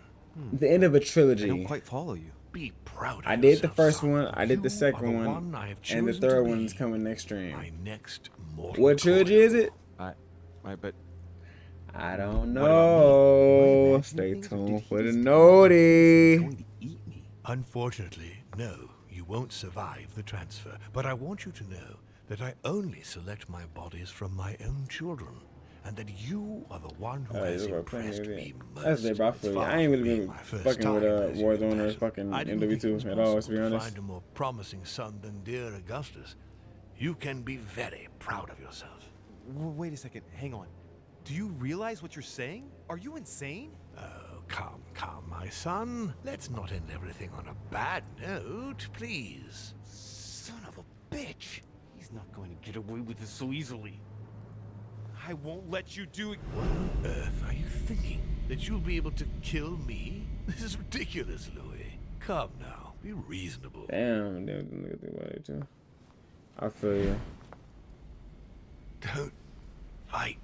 the end of a I don't trilogy. quite follow you. Be proud of I did the yourself, first son, one, for I did the you second are the one, I have and the chosen to third be one's coming next stream. my next mortal What trilogy coil. is it? But I don't What about me? know. Am I Stay imagining things, or did tuned he for the just tell me this is noti. going to eat me? Unfortunately, no, you won't survive the transfer. But I want you to know that I only select my bodies from my own children, and that you are the one who has This is what playing impressed is me most. That's their bot for It's you. far I ain't from really being been my first fucking with time as you Warzone or imagine. fucking I didn't think it was NW2 at all, to possible be to honest. find a more promising son than dear Augustus. You can be very proud of yourself. Wait a second, hang on. Do you realize what you're saying? Are you insane? Oh, come, my son. Let's not end everything on a bad note, please. Son of a bitch! He's not going to get away with this so easily. I won't let you do it. What on earth are you thinking? That you'll be able to kill me? This is ridiculous, Louis. Come now, be reasonable. Damn, damn, look at the weather too. I feel you. Don't fight.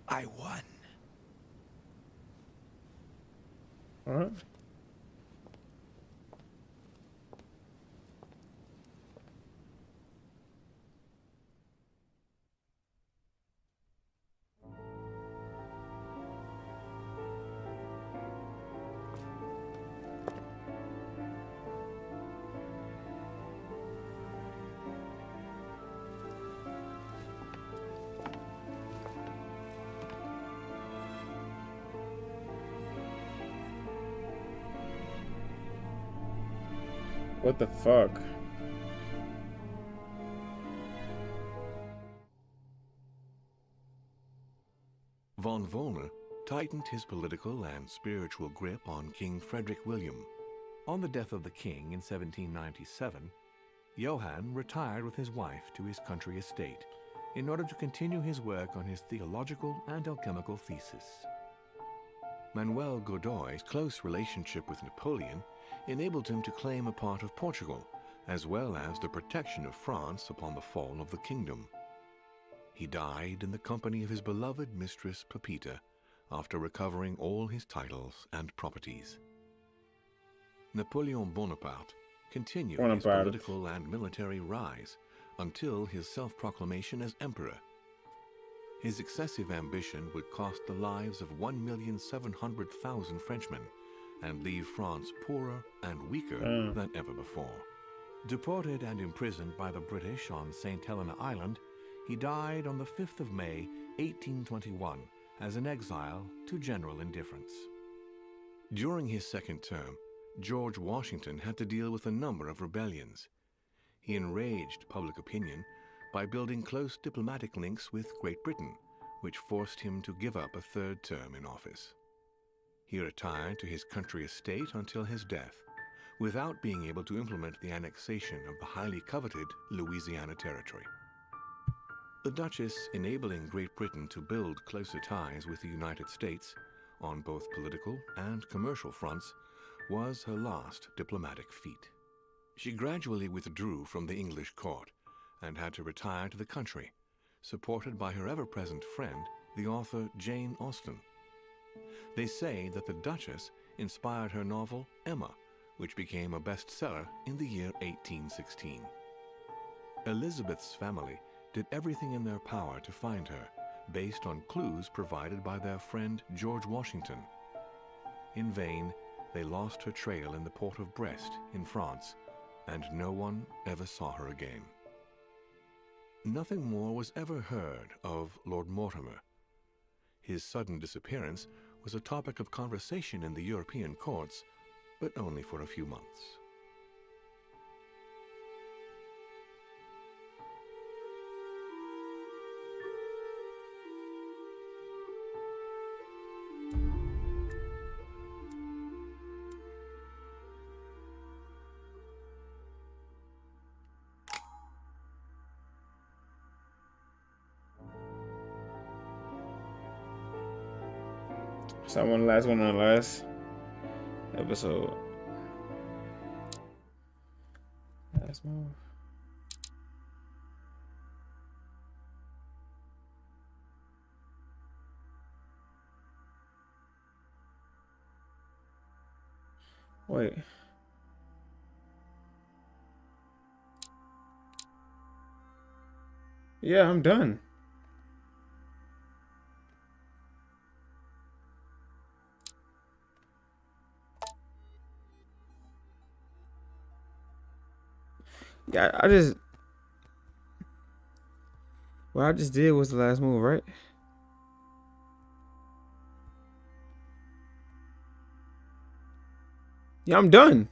I won. Alright. What the fuck? Von Volner tightened his political and spiritual grip on King Frederick William. On the death of the king in 1797, Johann retired with his wife to his country estate in order to continue his work on his theological and alchemical thesis. Manuel Godoy's close relationship with Napoleon enabled him to claim a part of Portugal, as well as the protection of France upon the fall of the kingdom. He died in the company of his beloved mistress Pepita after recovering all his titles and properties. Napoleon Bonaparte continued his political and military rise until his self-proclamation as emperor. His excessive ambition would cost the lives of 1,700,000 Frenchmen and leave France poorer and weaker than ever before. Deported and imprisoned by the British on St. Helena Island, he died on the 5th of May, 1821, as an exile to general indifference. During his second term, George Washington had to deal with a number of rebellions. He enraged public opinion by building close diplomatic links with Great Britain, which forced him to give up a third term in office. He retired to his country estate until his death, without being able to implement the annexation of the highly coveted Louisiana Territory. The Duchess, enabling Great Britain to build closer ties with the United States on both political and commercial fronts, was her last diplomatic feat. She gradually withdrew from the English court and had to retire to the country, supported by her ever-present friend, the author Jane Austen. They say that the Duchess inspired her novel Emma, which became a bestseller in the year 1816. Elizabeth's family did everything in their power to find her, based on clues provided by their friend George Washington. In vain, they lost her trail in the port of Brest in France, and no one ever saw her again. Nothing more was ever heard of Lord Mortimer. His sudden disappearance was a topic of conversation in the European courts, but only for a few months. So last one on the last episode. Last move. Wait. Yeah, I'm done. Yeah, what I just did was the last move, right? Yeah, I'm done.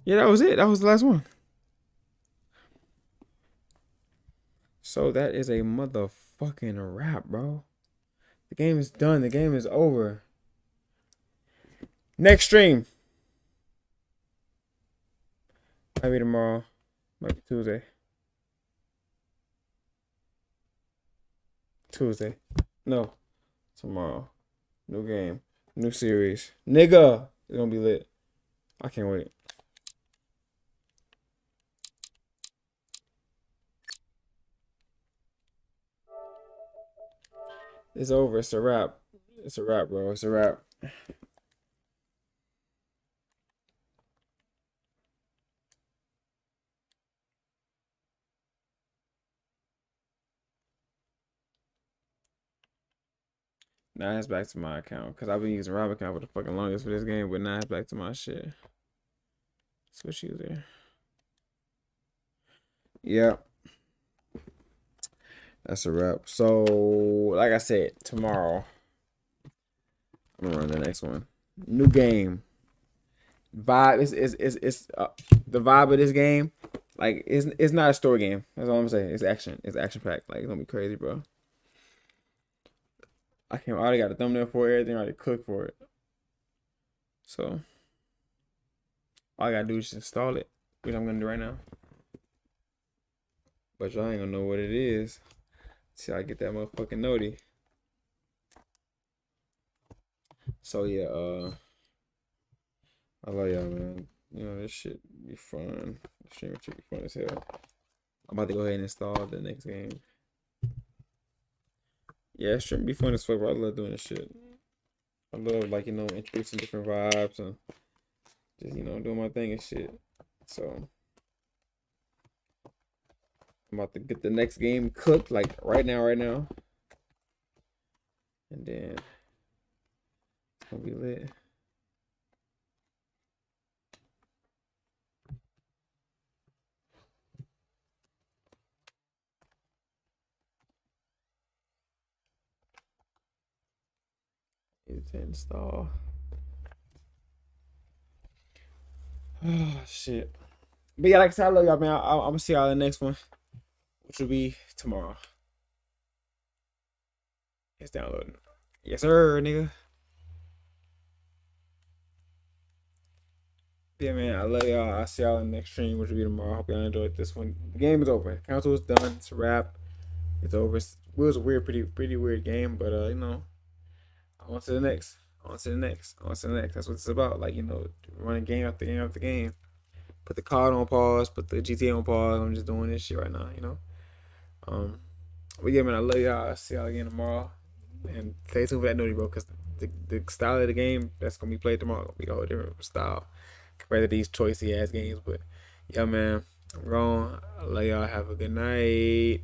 Yeah, that was it. That was the last one. So that is a motherfucking wrap, bro. The game is done. The game is over. Next stream. Might be tomorrow. Might be Tuesday. Tuesday. No. Tomorrow. New game. New series. Nigga. It's gonna be lit. I can't wait. It's over. It's a wrap. It's a wrap, bro. It's a wrap. Now it's back to my account. Because I've been using Rob account for the fucking longest for this game. But now it's back to my shit. Switch user. Yeah. That's a wrap. So, like I said, tomorrow I'm gonna run the next one. New game. Vibe is the vibe of this game. Like it's not a story game. That's all I'm saying. It's action. It's action packed. Like it's gonna be crazy, bro. I already got a thumbnail for it, everything, I already cooked for it. So all I gotta do is just install it, which I'm gonna do right now. But y'all ain't gonna know what it is till I get that motherfucking noti. So yeah, I love y'all, man. You know, this shit be fun. The stream should be fun as hell. I'm about to go ahead and install the next game. Yeah, it should be fun as fuck, bro. I love doing this shit. I love, like, you know, introducing different vibes and just, you know, doing my thing and shit. So, I'm about to get the next game cooked, like, right now. And then, it's gonna be lit. It's install. Oh, shit. But yeah, like I said, I love y'all, man. I'm gonna see y'all in the next one, which will be tomorrow. It's downloading. Yes, sir, nigga. Yeah, man, I love y'all. I'll see y'all in the next stream, which will be tomorrow. Hope y'all enjoyed this one. The game is over. Council is done. It's a wrap. It's over. It was a weird, pretty weird game, but you know, on to the next. On to the next. On to the next. That's what it's about. Like, you know, running game after game after game. Put the COD on pause. Put the GTA on pause. I'm just doing this shit right now. You know. But yeah, man, I love y'all. I'll see y'all again tomorrow. And stay tuned for that nudie, bro, because the style of the game that's gonna be played tomorrow gonna be a whole different style compared to these choicey ass games. But yeah, man, I'm gone. I love y'all. Have a good night.